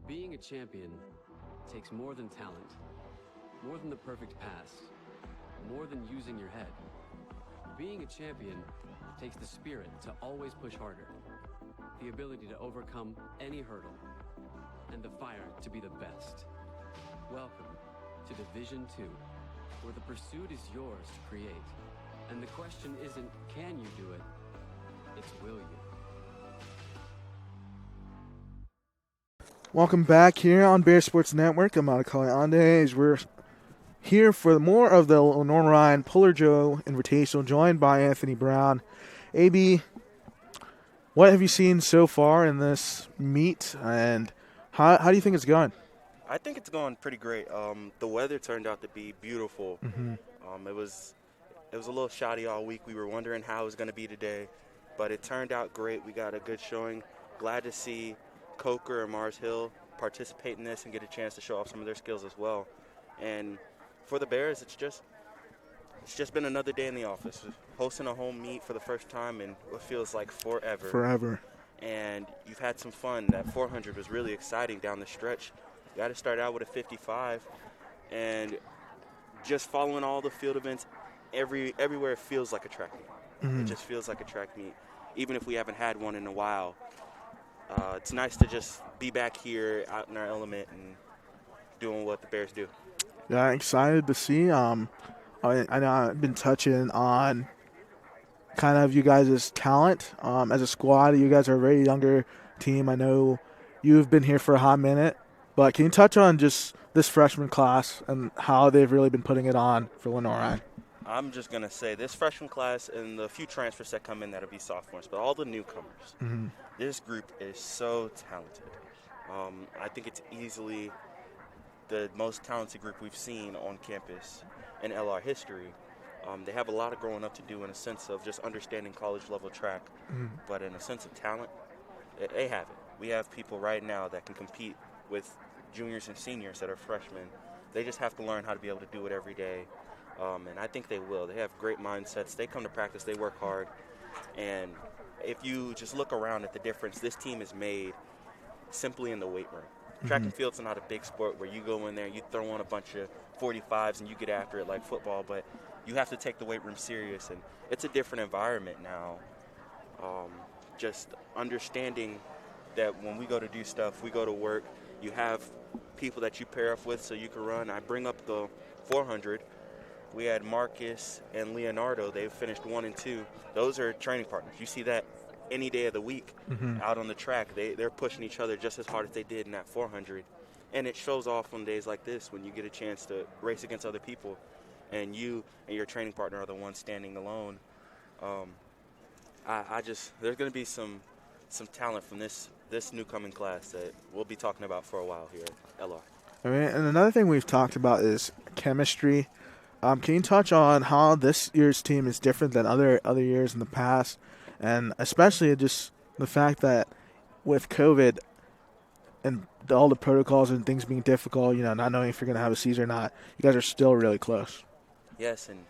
Being a champion takes more than talent, more than the perfect pass, more than using your head. Being a champion takes the spirit to always push harder, the ability to overcome any hurdle, and the fire to be the best. Welcome to Division 2, where the pursuit is yours to create. And the question isn't, can you do it? It's, will you? Welcome back here on Bear Sports Network. I'm Matakali Andes. We're here for more of the Lenoir-Rhyne Puller Joe Invitational, joined by Anthony Brown. AB, what have you seen so far in this meet, and how do you think it's going? I think it's going pretty great. The weather turned out to be beautiful. It was a little shoddy all week. We were wondering how it was going to be today, but it turned out great. We got a good showing. Glad to see Coker and Mars Hill participate in this and get a chance to show off some of their skills as well. And for the Bears, it's just been another day in the office, hosting a home meet for the first time in what feels like forever. And you've had some fun. That 400 was really exciting down the stretch. You got to start out with a 55, and just following all the field events, everywhere feels like a track meet. It just feels like a track meet, even if we haven't had one in a while. It's nice to just be back here out in our element and doing what the Bears do. Yeah, excited to see. I know I've been touching on kind of you guys' talent as a squad. You guys are a very younger team. I know you've been here for a hot minute, but can you touch on just this freshman class and how they've really been putting it on for Lenoir-Rhyne? I'm just going to say this freshman class and the few transfers that come in that'll be sophomores, but all the newcomers, this group is so talented. I think it's easily the most talented group we've seen on campus in LR history. They have a lot of growing up to do in a sense of just understanding college-level track, but in a sense of talent, they have it. We have people right now that can compete with juniors and seniors that are freshmen. They just have to learn how to be able to do it every day, and I think they will. They have great mindsets. They come to practice. They work hard, and if you just look around at the difference this team has made simply in the weight room. Track and field's not a big sport where you go in there, you throw on a bunch of 45s and you get after it like football, but you have to take the weight room serious, and it's a different environment now. Just understanding that when we go to do stuff, we go to work, you have people that you pair up with so you can run. I bring up the 400. We had Marcus and Leonardo. They finished 1 and 2. Those are training partners. You see that any day of the week out on the track. They're pushing each other just as hard as they did in that 400. And it shows off on days like this when you get a chance to race against other people and you and your training partner are the ones standing alone. There's going to be some talent from this new coming class that we'll be talking about for a while here at LR. I mean, and another thing we've talked about is chemistry. Can you touch on how this year's team is different than other years in the past? And especially just the fact that with COVID and all the protocols and things being difficult, not knowing if you're going to have a season or not, you guys are still really close. Yes, and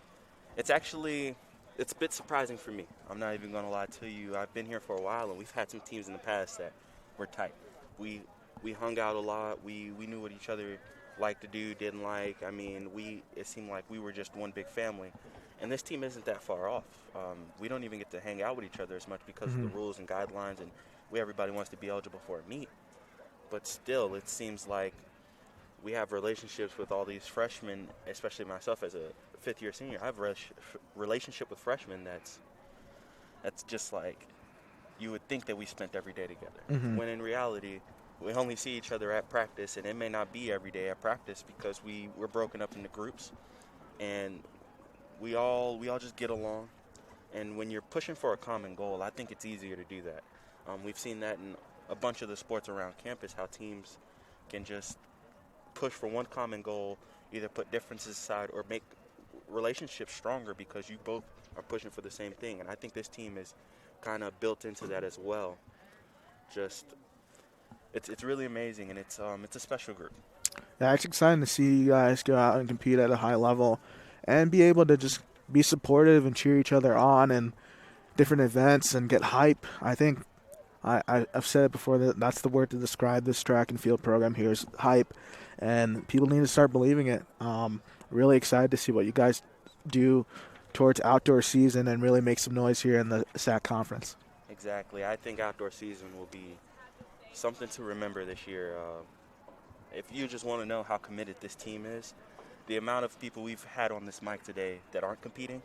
it's a bit surprising for me. I'm not even going to lie to you. I've been here for a while, and we've had some teams in the past that were tight. We hung out a lot. We knew what each other liked to do, didn't like. I mean, it seemed like we were just one big family. And this team isn't that far off. We don't even get to hang out with each other as much because of the rules and guidelines, and everybody wants to be eligible for a meet. But still, it seems like we have relationships with all these freshmen, especially myself as a fifth-year senior. I have a relationship with freshmen that's just like you would think that we spent every day together. When in reality, we only see each other at practice, and it may not be every day at practice because we're broken up into groups, and we all just get along. And when you're pushing for a common goal, I think it's easier to do that. We've seen that in a bunch of the sports around campus, how teams can just push for one common goal, either put differences aside or make relationships stronger because you both are pushing for the same thing. And I think this team is kind of built into that as well. It's really amazing, and it's a special group. Yeah, it's exciting to see you guys go out and compete at a high level and be able to just be supportive and cheer each other on in different events and get hype. I think I've said it before that that's the word to describe this track and field program here is hype, and people need to start believing it. Really excited to see what you guys do towards outdoor season and really make some noise here in the SAC conference. Exactly. I think outdoor season will be something to remember this year. If you just want to know how committed this team is, the amount of people we've had on this mic today that aren't competing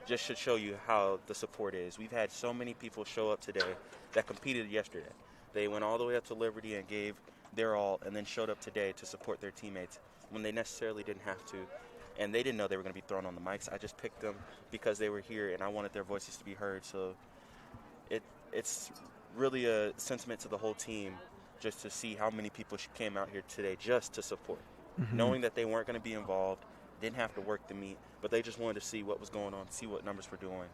just should show you how the support is. We've had so many people show up today that competed yesterday. They went all the way up to Liberty and gave their all and then showed up today to support their teammates when they necessarily didn't have to. And they didn't know they were going to be thrown on the mics. I just picked them because they were here and I wanted their voices to be heard. So it's really a sentiment to the whole team just to see how many people came out here today just to support. Knowing that they weren't going to be involved, didn't have to work the meet, but they just wanted to see what was going on, see what numbers were doing.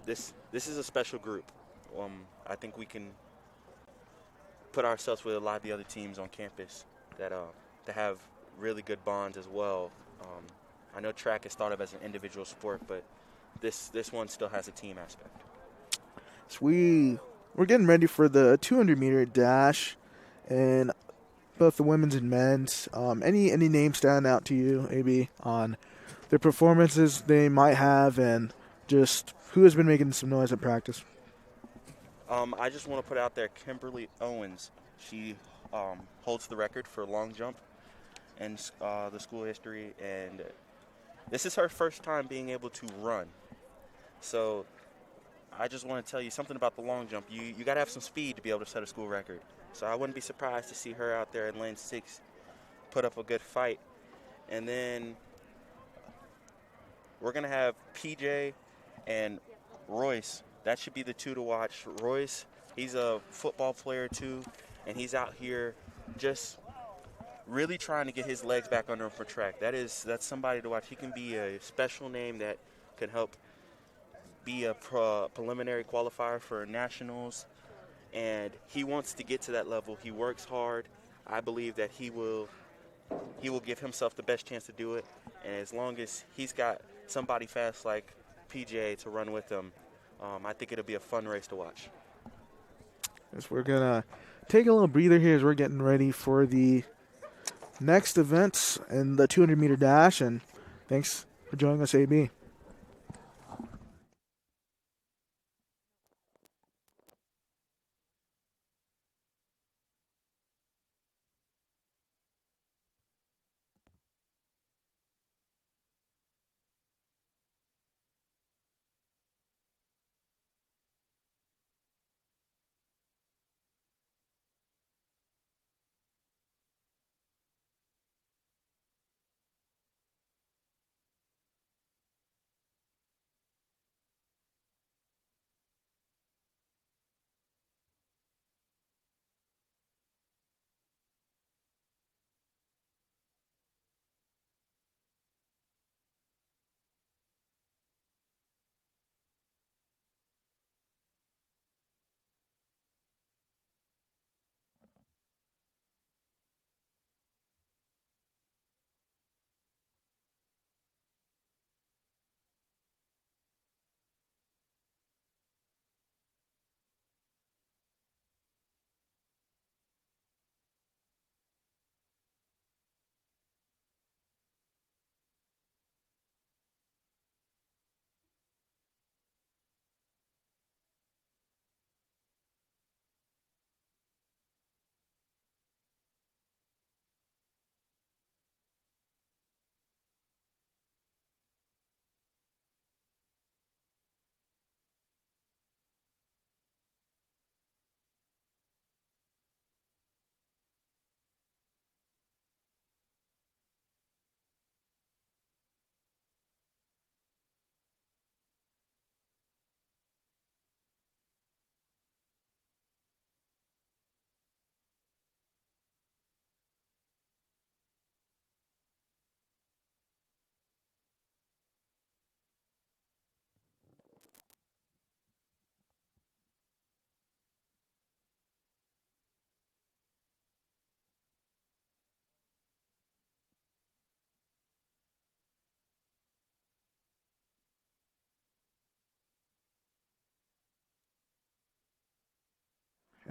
This is a special group. I think we can put ourselves with a lot of the other teams on campus that have really good bonds as well. I know track is thought of as an individual sport, but this one still has a team aspect. So we're getting ready for the 200-meter dash, and both the women's and men's. Any names stand out to you, maybe, on their performances they might have, and just who has been making some noise at practice? I just want to put out there Kimberly Owens. She holds the record for long jump in the school history, and this is her first time being able to run. So I just want to tell you something about the long jump. You got to have some speed to be able to set a school record. So I wouldn't be surprised to see her out there in lane 6 put up a good fight. And then we're going to have PJ and Royce. That should be the two to watch. Royce, he's a football player too, and he's out here just really trying to get his legs back under him for track. That's somebody to watch. He can be a special name that can help be a preliminary qualifier for nationals, and he wants to get to that level. He works hard. I believe that he will give himself the best chance to do it, and as long as he's got somebody fast like PJ to run with him, I think it'll be a fun race to watch. Yes, we're going to take a little breather here as we're getting ready for the next events in the 200-meter dash, and thanks for joining us, AB.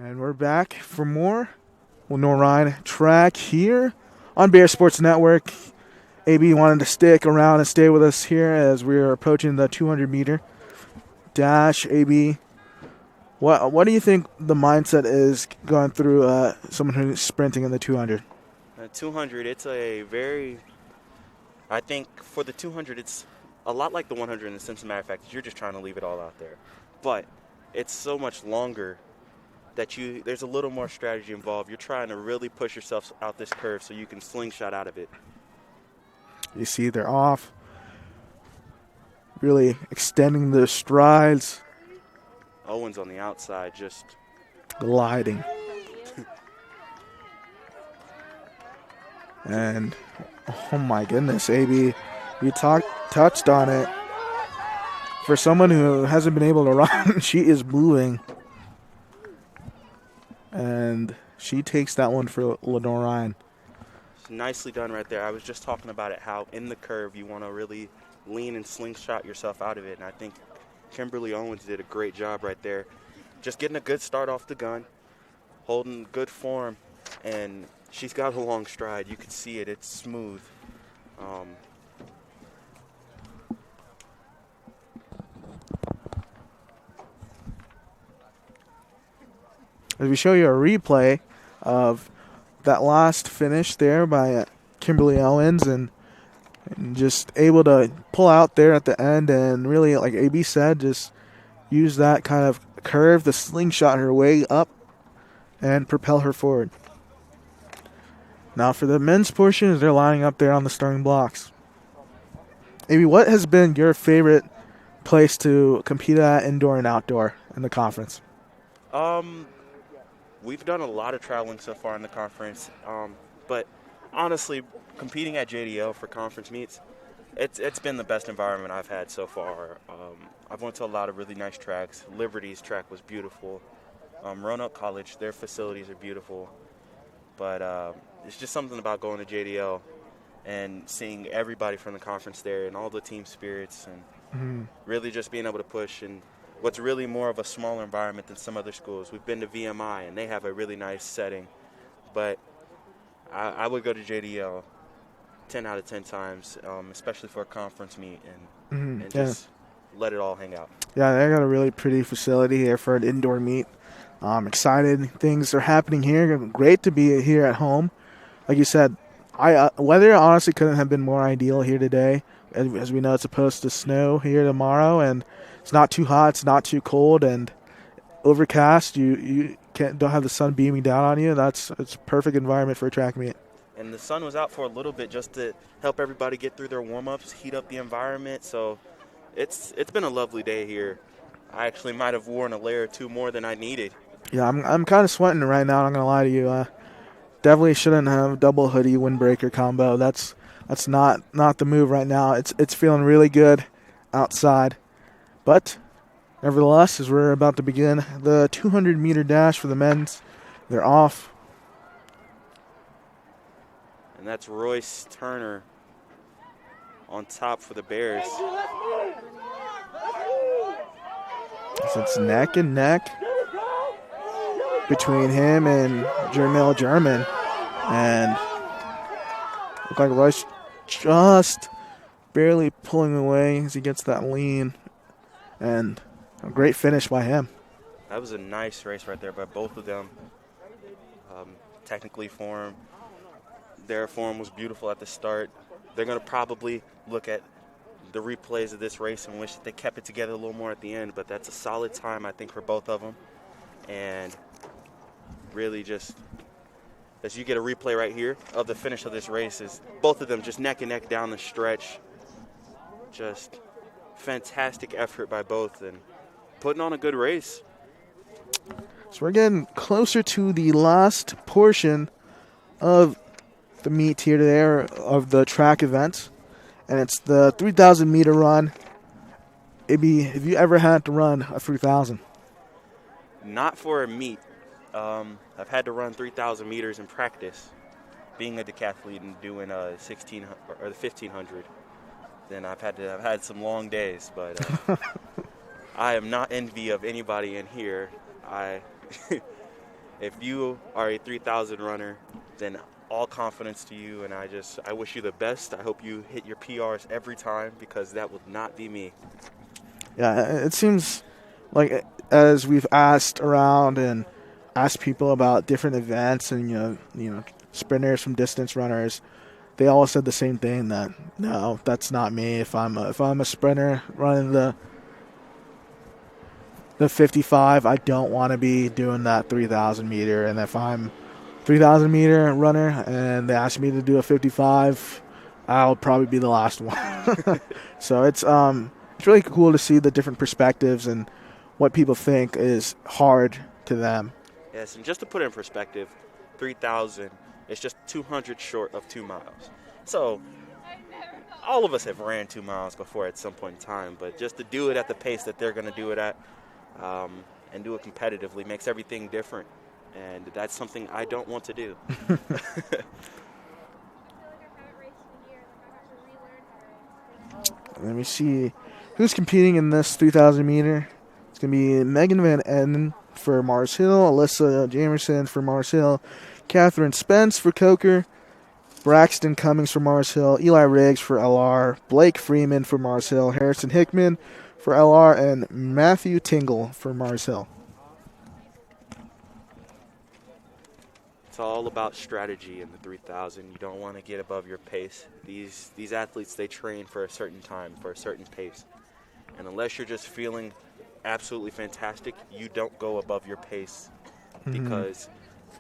And we're back for more Lenoir-Rhyne track here on Bear Sports Network. AB wanted to stick around and stay with us here as we're approaching the 200-meter dash. AB, what do you think the mindset is going through someone who's sprinting in the 200? 200, it's I think for the 200, it's a lot like the 100 in the sense, of matter of fact, you're just trying to leave it all out there. But it's so much longer that there's a little more strategy involved. You're trying to really push yourself out this curve so you can slingshot out of it. You see they're off, really extending their strides. Owen's on the outside just gliding. And, oh my goodness, AB, you touched on it. For someone who hasn't been able to run, she is moving. And she takes that one for Lenoir-Rhyne. Nicely done right there. I was just talking about it, how in the curve you want to really lean and slingshot yourself out of it. And I think Kimberly Owens did a great job right there. Just getting a good start off the gun, holding good form, and she's got a long stride. You can see it. It's smooth. As we show you a replay of that last finish there by Kimberly Owens and just able to pull out there at the end and really, like AB said, just use that kind of curve to slingshot her way up and propel her forward. Now for the men's portion, as they're lining up there on the starting blocks. AB, what has been your favorite place to compete at indoor and outdoor in the conference? We've done a lot of traveling so far in the conference, but honestly, competing at JDL for conference meets, it's been the best environment I've had so far. I've went to a lot of really nice tracks. Liberty's track was beautiful. Roanoke College, their facilities are beautiful, but it's just something about going to JDL and seeing everybody from the conference there and all the team spirits and really just being able to push and what's really more of a smaller environment than some other schools. We've been to VMI, and they have a really nice setting, but I would go to JDL 10 out of 10 times, especially for a conference meet, and just let it all hang out. Yeah, they got a really pretty facility here for an indoor meet. I'm excited. Things are happening here. Great to be here at home. Like you said, weather honestly couldn't have been more ideal here today. As we know, it's supposed to snow here tomorrow, and it's not too hot, it's not too cold, and overcast. You don't have the sun beaming down on you. It's a perfect environment for a track meet. And the sun was out for a little bit just to help everybody get through their warm-ups, heat up the environment. So it's been a lovely day here. I actually might have worn a layer or two more than I needed. Yeah, I'm kind of sweating right now. I'm not gonna lie to you. Definitely shouldn't have double hoodie windbreaker combo. That's not the move right now. It's feeling really good outside, but nevertheless, as we're about to begin the 200-meter dash for the men's, they're off. And that's Royce Turner on top for the Bears. So it's neck and neck between him and Jermel German. And look like Royce just barely pulling away as he gets that lean. And a great finish by him. That was a nice race right there by both of them. Technically form. Their form was beautiful at the start. They're going to probably look at the replays of this race and wish that they kept it together a little more at the end, but that's a solid time, I think, for both of them. And really just, as you get a replay right here of the finish of this race, is both of them just neck and neck down the stretch. Just fantastic effort by both and putting on a good race. So we're getting closer to the last portion of the meet here today, of the track event, and it's the 3,000-meter run. Have you ever had to run a 3,000? Not for a meet. I've had to run 3,000 meters in practice, being a decathlete and doing 1,600 or the 1,500. Then I've had some long days, but I am not envy of anybody in here. If you are a 3,000 runner, then all confidence to you, and I wish you the best. I hope you hit your PRs every time, because that would not be me. Yeah, it seems like, as we've asked around and asked people about different events and you know sprinters from distance runners, they all said the same thing, that no, that's not me. If I'm a sprinter running the 55, I don't want to be doing that 3,000 meter. And if I'm 3,000 meter runner and they ask me to do a 55, I'll probably be the last one. So it's really cool to see the different perspectives and what people think is hard to them. Yes, and just to put it in perspective, 3,000 is just 200 short of 2 miles. So all of us have ran 2 miles before at some point in time, but just to do it at the pace that they're going to do it at and do it competitively makes everything different. And that's something I don't want to do. Let me see who's competing in this 3,000 meter. It's going to be Megan Van Enden for Mars Hill, Alyssa Jamerson for Mars Hill, Catherine Spence for Coker, Braxton Cummings for Mars Hill, Eli Riggs for LR, Blake Freeman for Mars Hill, Harrison Hickman for LR, and Matthew Tingle for Mars Hill. It's all about strategy in the 3,000. You don't want to get above your pace. These athletes, they train for a certain time, for a certain pace. And unless you're just feeling absolutely fantastic, you don't go above your pace because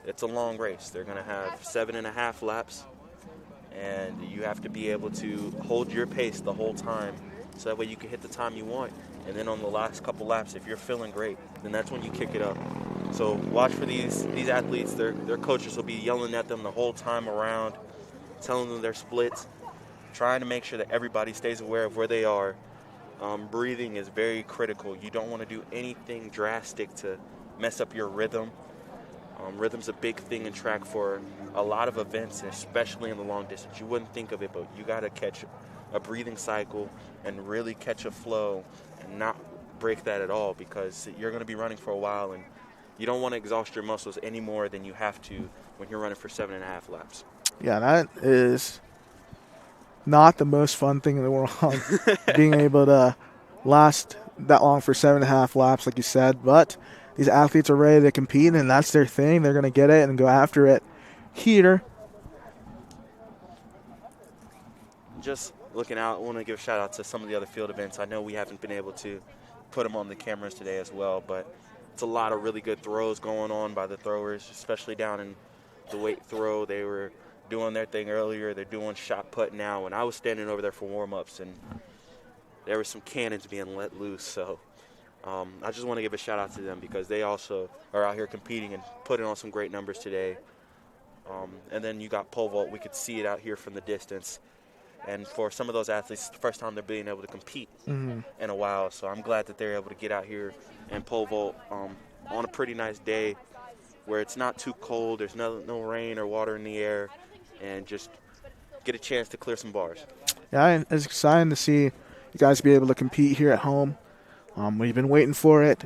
it's a long race. They're going to have 7.5 laps, and you have to be able to hold your pace the whole time so that way you can hit the time you want. And then on the last couple laps, if you're feeling great, then that's when you kick it up. So watch for these athletes. Their coaches will be yelling at them the whole time around, telling them their splits, trying to make sure that everybody stays aware of where they are. Breathing is very critical. You don't want to do anything drastic to mess up your rhythm. Rhythm's a big thing in track for a lot of events, especially in the long distance. You wouldn't think of it, but you got to catch a breathing cycle and really catch a flow and not break that at all, because you're going to be running for a while and you don't want to exhaust your muscles any more than you have to when you're running for 7.5 laps. Yeah, that is not the most fun thing in the world, being able to last that long for 7.5 laps, like you said. But these athletes are ready to compete, and that's their thing. They're going to get it and go after it here. Just looking out, I want to give a shout out to some of the other field events. I know we haven't been able to put them on the cameras today as well, but it's a lot of really good throws going on by the throwers, especially down in the weight throw. They were doing their thing earlier. They're doing shot put now, and I was standing over there for warm-ups, and there were some cannons being let loose. So I just want to give a shout out to them because they also are out here competing and putting on some great numbers today. And then you got pole vault. We could see it out here from the distance. And for some of those athletes, it's the first time they're being able to compete in a while. So I'm glad that they're able to get out here and pole vault on a pretty nice day where it's not too cold, there's no rain or water in the air, and just get a chance to clear some bars. Yeah, and it's exciting to see you guys be able to compete here at home. We've been waiting for it.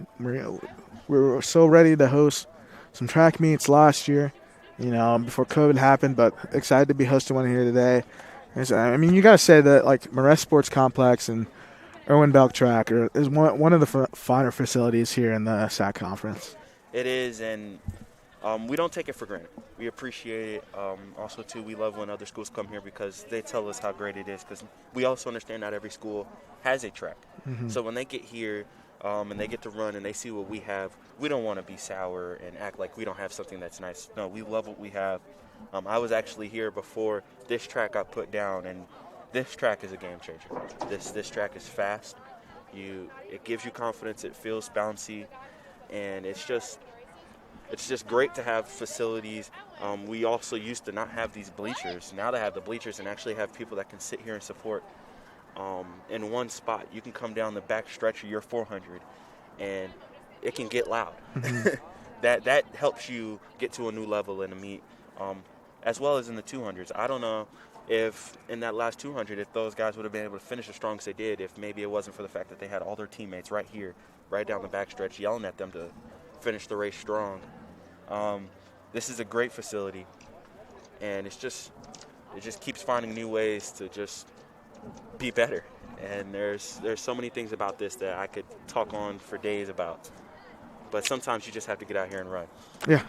We're so ready to host some track meets last year, before COVID happened, but excited to be hosting one here today. I mean, you got to say that, like, Maress Sports Complex and Irwin Belk Track is one of the finer facilities here in the SAC Conference. It is, and we don't take it for granted. We appreciate it. Also, too, we love when other schools come here because they tell us how great it is, because we also understand not every school has a track. So when they get here and they get to run and they see what we have, we don't want to be sour and act like we don't have something that's nice. No, we love what we have. I was actually here before this track got put down, and this track is a game changer. This track is fast. It gives you confidence. It feels bouncy, and it's just great to have facilities. We also used to not have these bleachers. Now they have the bleachers and actually have people that can sit here and support in one spot. You can come down the back stretch of your 400, and it can get loud. That helps you get to a new level in a meet, as well as in the 200s. I don't know if in that last 200, if those guys would have been able to finish as strong as they did, if maybe it wasn't for the fact that they had all their teammates right here, right down the backstretch, yelling at them to finish the race strong. This is a great facility, and it just keeps finding new ways to just be better. And there's so many things about this that I could talk on for days about. But sometimes you just have to get out here and run. Yeah.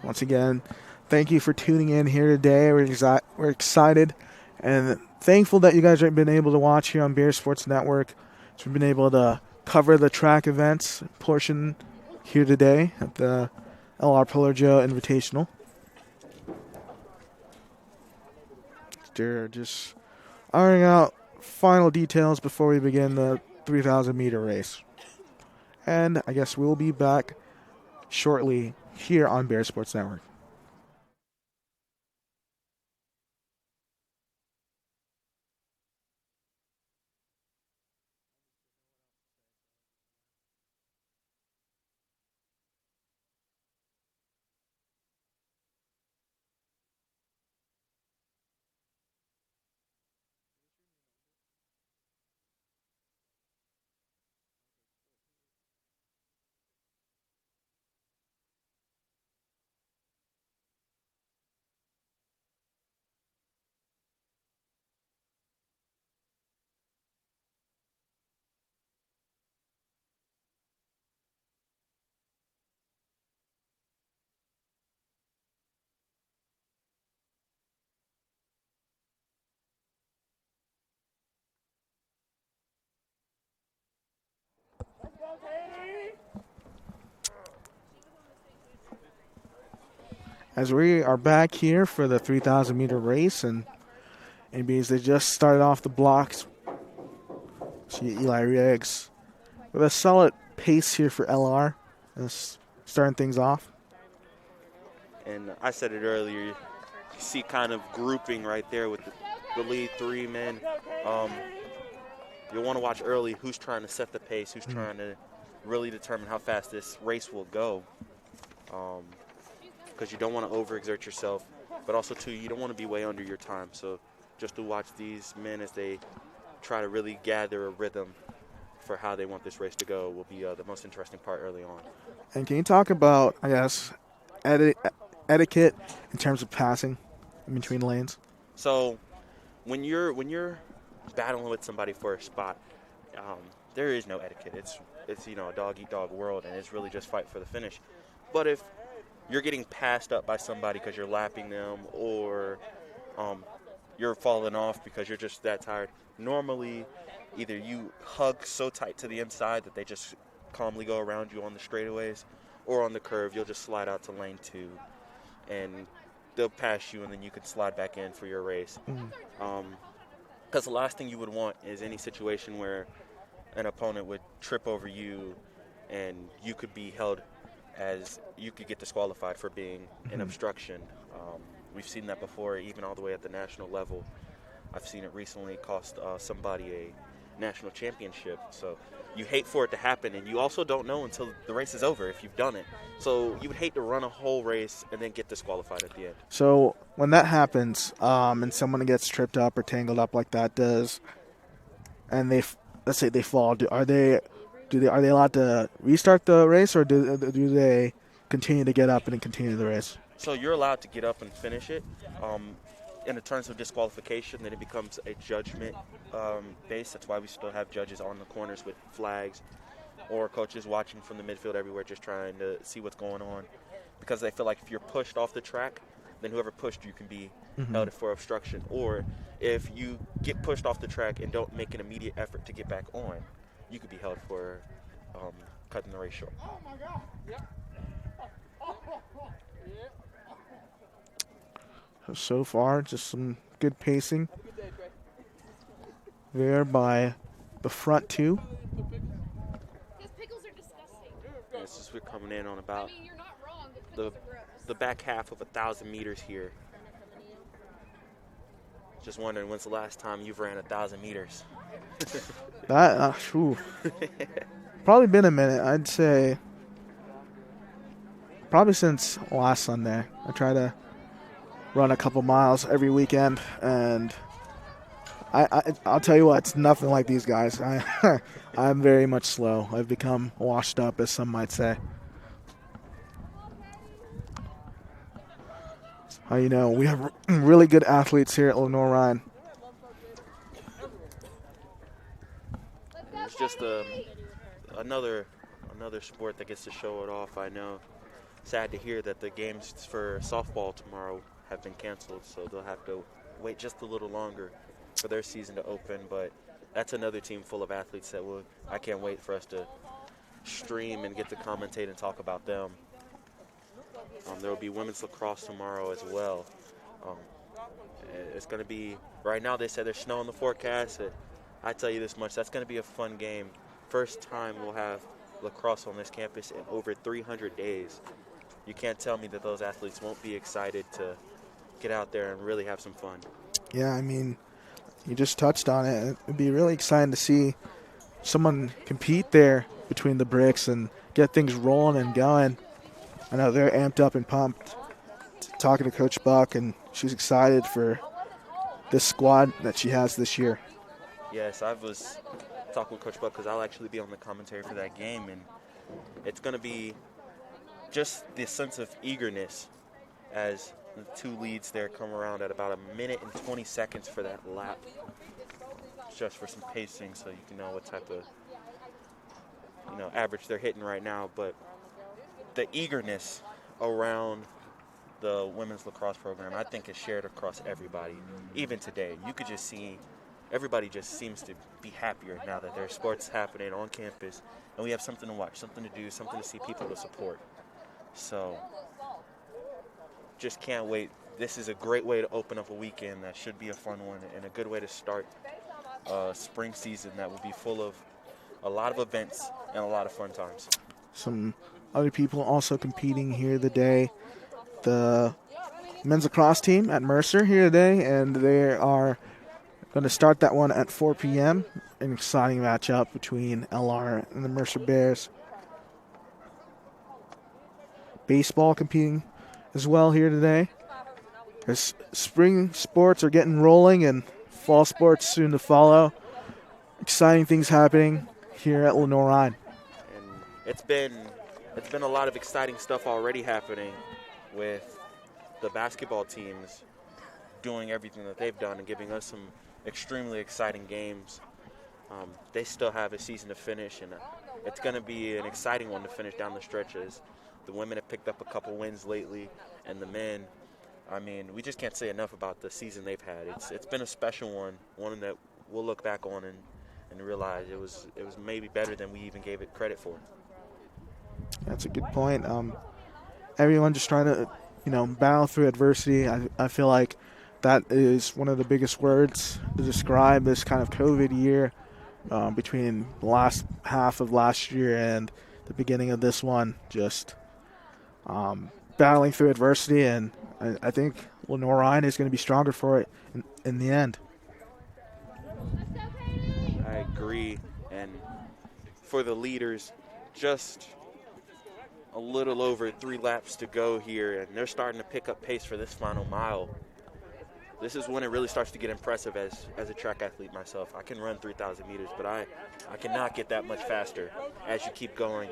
Once again, thank you for tuning in here today. We're excited and thankful that you guys have been able to watch here on Bear Sports Network. So we've been able to cover the track events portion here today at the LR Polar Joe Invitational. They're just ironing out final details before we begin the 3,000-meter race. And I guess we'll be back shortly here on Bear Sports Network. as we are back here for the 3,000 meter race, and ABs, they just started off the blocks. See Eli Riggs with a solid pace here for LR, starting things off. And I said it earlier, you see kind of grouping right there with the lead three men. You'll want to watch early who's trying to set the pace, who's trying to really determine how fast this race will go. Because you don't want to overexert yourself, but also, too, you don't want to be way under your time. So just to watch these men as they try to really gather a rhythm for how they want this race to go will be the most interesting part early on. And can you talk about, I guess, etiquette in terms of passing in between lanes? So when you're battling with somebody for a spot, there is no etiquette. It's a dog eat dog world, and it's really just fight for the finish. But if you're getting passed up by somebody because you're lapping them, or you're falling off because you're just that tired, normally either you hug so tight to the inside that they just calmly go around you on the straightaways, or on the curve you'll just slide out to lane 2 and they'll pass you, and then you can slide back in for your race. Because the last thing you would want is any situation where an opponent would trip over you and you could be held as you could get disqualified for being an obstruction. We've seen that before, even all the way at the national level. I've seen it recently cost somebody a national championship. So you hate for it to happen, and you also don't know until the race is over if you've done it. So you would hate to run a whole race and then get disqualified at the end. So when that happens, and someone gets tripped up or tangled up like that and let's say they fall, are they allowed to restart the race, or do they continue to get up and continue the race? So you're allowed to get up and finish it. In terms of disqualification, then it becomes a judgment base. That's why we still have judges on the corners with flags, or coaches watching from the midfield everywhere, just trying to see what's going on. Because they feel like if you're pushed off the track, then whoever pushed you can be held for obstruction. Or if you get pushed off the track and don't make an immediate effort to get back on, you could be held for cutting the race short. Oh my God! Yeah. So far, just some good pacing there by the front two. This is we're coming in on about the back half of 1,000 meters here. Just wondering, when's the last time you've ran 1,000 meters? That probably been a minute. I'd say probably since last Sunday. I try to run a couple miles every weekend, and I'll tell you what, it's nothing like these guys. I'm very much slow. I've become washed up, as some might say. We have really good athletes here at Lenoir-Rhyne. It's just another sport that gets to show it off. I know. Sad to hear that the games for softball tomorrow have been canceled, so they'll have to wait just a little longer for their season to open. But that's another team full of athletes that I can't wait for us to stream and get to commentate and talk about them. There will be women's lacrosse tomorrow as well. It's going to be, right now they said there's snow in the forecast. I tell you this much, that's going to be a fun game. First time we'll have lacrosse on this campus in over 300 days. You can't tell me that those athletes won't be excited to get out there and really have some fun. Yeah, I mean, you just touched on it. It would be really exciting to see someone compete there between the bricks and get things rolling and going. I know they're amped up and pumped. Talking to Coach Buck, and she's excited for this squad that she has this year. Yes, I was talking with Coach Buck because I'll actually be on the commentary for that game, and it's going to be just the sense of eagerness as the two leads there come around at about 1 minute and 20 seconds for that lap, just for some pacing so you can know what type of average they're hitting right now. But the eagerness around the women's lacrosse program, I think, is shared across everybody. Even today, you could just see everybody just seems to be happier now that there's sports happening on campus, and we have something to watch, something to do, something to see, people to support. So just can't wait. This is a great way to open up a weekend that should be a fun one and a good way to start spring season that will be full of a lot of events and a lot of fun times. Some other people also competing here today. The men's lacrosse team at Mercer here today, and they are going to start that one at 4 p.m. An exciting matchup between LR and the Mercer Bears. Baseball competing as well here today. As spring sports are getting rolling and fall sports soon to follow. Exciting things happening here at Lenoir-Rhyne. And it's been a lot of exciting stuff already happening with the basketball teams doing everything that they've done and giving us some extremely exciting games. They still have a season to finish, and it's going to be an exciting one to finish down the stretches. The women have picked up a couple wins lately, and the men, I mean, we just can't say enough about the season they've had. It's been a special one that we'll look back on and realize it was maybe better than we even gave it credit for. That's a good point. Everyone just trying to, battle through adversity. I feel like that is one of the biggest words to describe this kind of COVID year between the last half of last year and the beginning of this one. Just battling through adversity, and I think Lenoir-Rhyne is going to be stronger for it in the end. I agree. And for the leaders, just a little over 3 laps to go here, and they're starting to pick up pace for this final mile. This is when it really starts to get impressive as a track athlete myself. I can run 3,000 meters, but I cannot get that much faster as you keep going.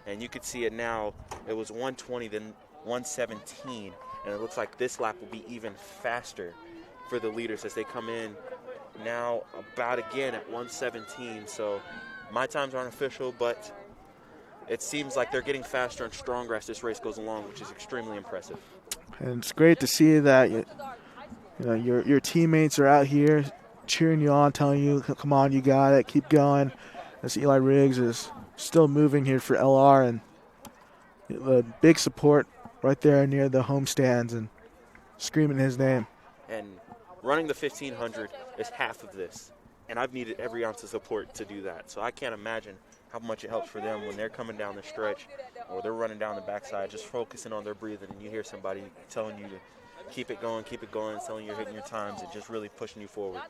And you could see it now. It was 120, then 117, and it looks like this lap will be even faster for the leaders as they come in now about again at 117. So my times aren't official, but it seems like they're getting faster and stronger as this race goes along, which is extremely impressive. And it's great to see that your teammates are out here cheering you on, telling you, come on, you got it, keep going. As Eli Riggs is still moving here for LR, and the big support right there near the home stands and screaming his name. And running the 1,500 is half of this, and I've needed every ounce of support to do that. So I can't imagine how much it helps for them when they're coming down the stretch or they're running down the backside, just focusing on their breathing, and you hear somebody telling you to keep it going, telling you you're hitting your times and just really pushing you forward.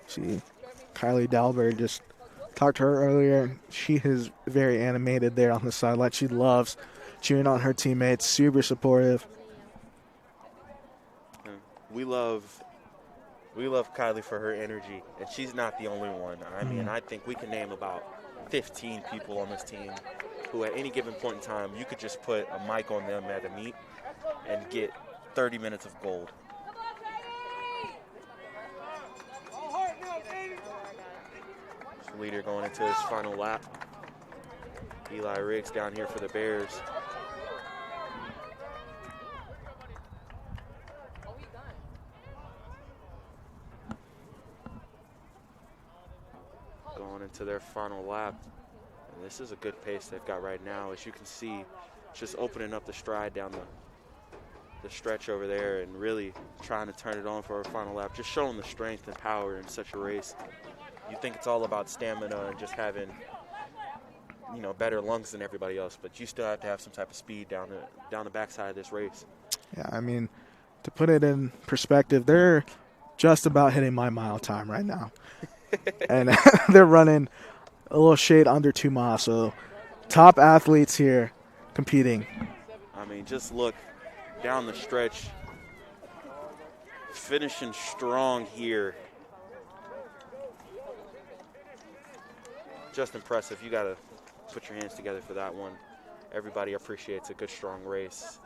See, Kylie Dalberg, just talked to her earlier. She is very animated there on the sideline. She loves cheering on her teammates, super supportive. We love Kylie for her energy, and she's not the only one. I mean, I think we can name about 15 people on this team who at any given point in time, you could just put a mic on them at a meet and get 30 minutes of gold. Leader going into his final lap. Eli Riggs down here for the Bears. Going into their final lap. And this is a good pace they've got right now. As you can see, just opening up the stride down the stretch over there and really trying to turn it on for our final lap. Just showing the strength and power in such a race. You think it's all about stamina and just having, better lungs than everybody else, but you still have to have some type of speed down the backside of this race. Yeah, I mean, to put it in perspective, they're just about hitting my mile time right now. And they're running a little shade under 2 miles, so top athletes here competing. I mean, just look down the stretch, finishing strong here. Just impressive. You got to put your hands together for that one. Everybody appreciates a good, strong race.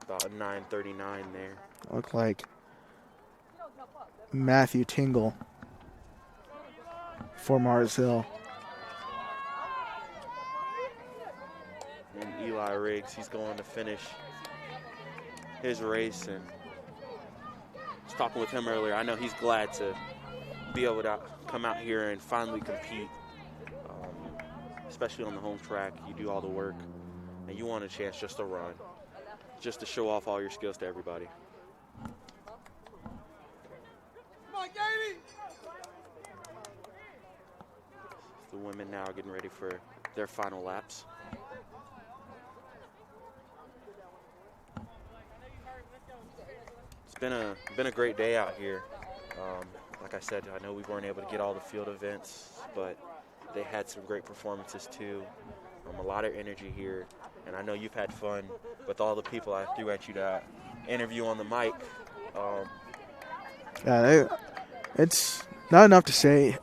About a 9:39 there. Look like Matthew Tingle for Mars Hill. And Eli Riggs, he's going to finish his race. And I was talking with him earlier. I know he's glad to be able to come out here and finally compete, especially on the home track. You do all the work, and you want a chance just to run, just to show off all your skills to everybody. The women now getting ready for their final laps. It's been a great day out here. Like I said, I know we weren't able to get all the field events, but they had some great performances too. A lot of energy here, and I know you've had fun with all the people I threw at you to interview on the mic. It's not enough to say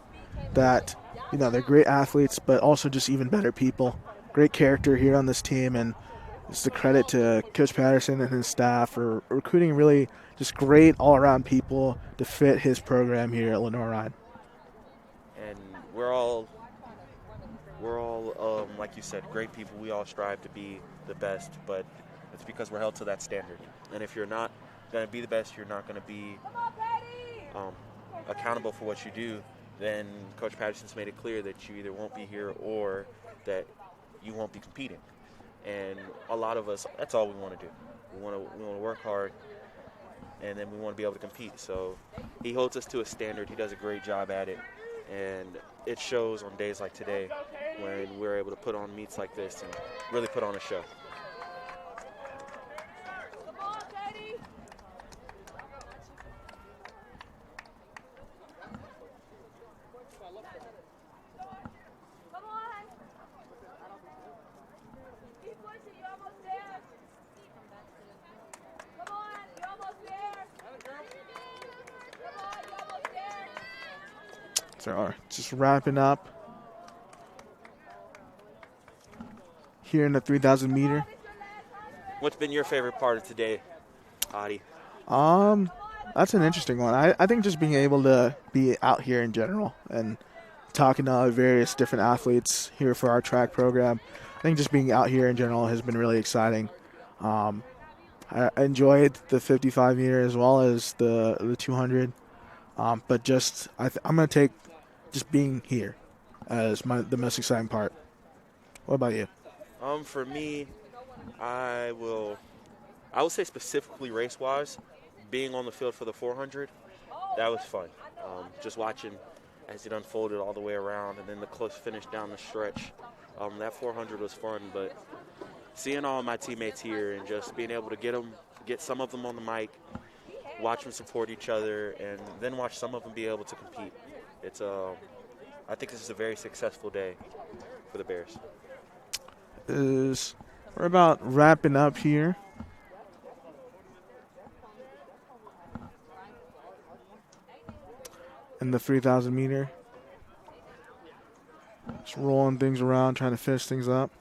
that, they're great athletes, but also just even better people. Great character here on this team, and it's a credit to Coach Patterson and his staff for recruiting really just great all-around people to fit his program here at Lenoir-Rhyne. And we're all, like you said, great people. We all strive to be the best, but it's because we're held to that standard. And if you're not going to be the best, you're not going to be accountable for what you do, then Coach Patterson's made it clear that you either won't be here or that you won't be competing. And a lot of us, that's all we want to do. We want to work hard, and then we want to be able to compete. So he holds us to a standard. He does a great job at it, and it shows on days like today when we're able to put on meets like this and really put on a show. Just wrapping up here in the 3,000 meter. What's been your favorite part of today, Adi? That's an interesting one. I think just being able to be out here in general and talking to various different athletes here for our track program. I think just being out here in general has been really exciting. I enjoyed the 55 meter as well as the 200. But just I'm going to take just being here as the most exciting part. What about you? For me, I will say specifically race-wise, being on the field for the 400, that was fun. Just watching as it unfolded all the way around, and then the close finish down the stretch. That 400 was fun, but seeing all my teammates here and just being able to get some of them on the mic, watch them support each other, and then watch some of them be able to compete. I think this is a very successful day for the Bears. We're about wrapping up here. In the 3,000 meter. Just rolling things around, trying to finish things up.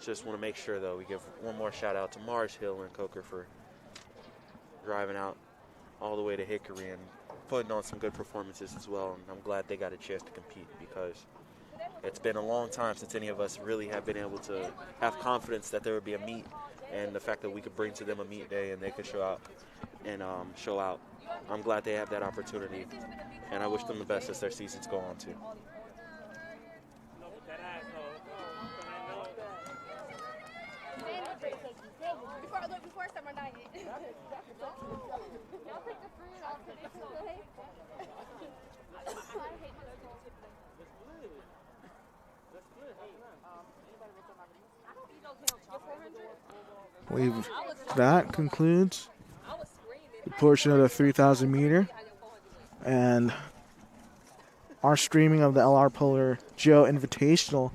Just want to make sure, though, we give one more shout-out to Mars Hill and Coker for driving out all the way to Hickory and putting on some good performances as well. And I'm glad they got a chance to compete because it's been a long time since any of us really have been able to have confidence that there would be a meet, and the fact that we could bring to them a meet day and they could show out. I'm glad they have that opportunity, and I wish them the best as their seasons go on, too. Before summer night. Y'all take the fruit, I'll take the fruit. That concludes the portion of the 3,000 meter and our streaming of the LR Polar Joe Invitational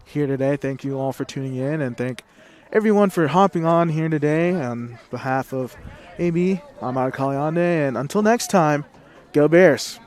here today. Thank you all for tuning in, and thank everyone for hopping on here today. On behalf of AB, I'm Adi Kaliande, and until next time, go Bears.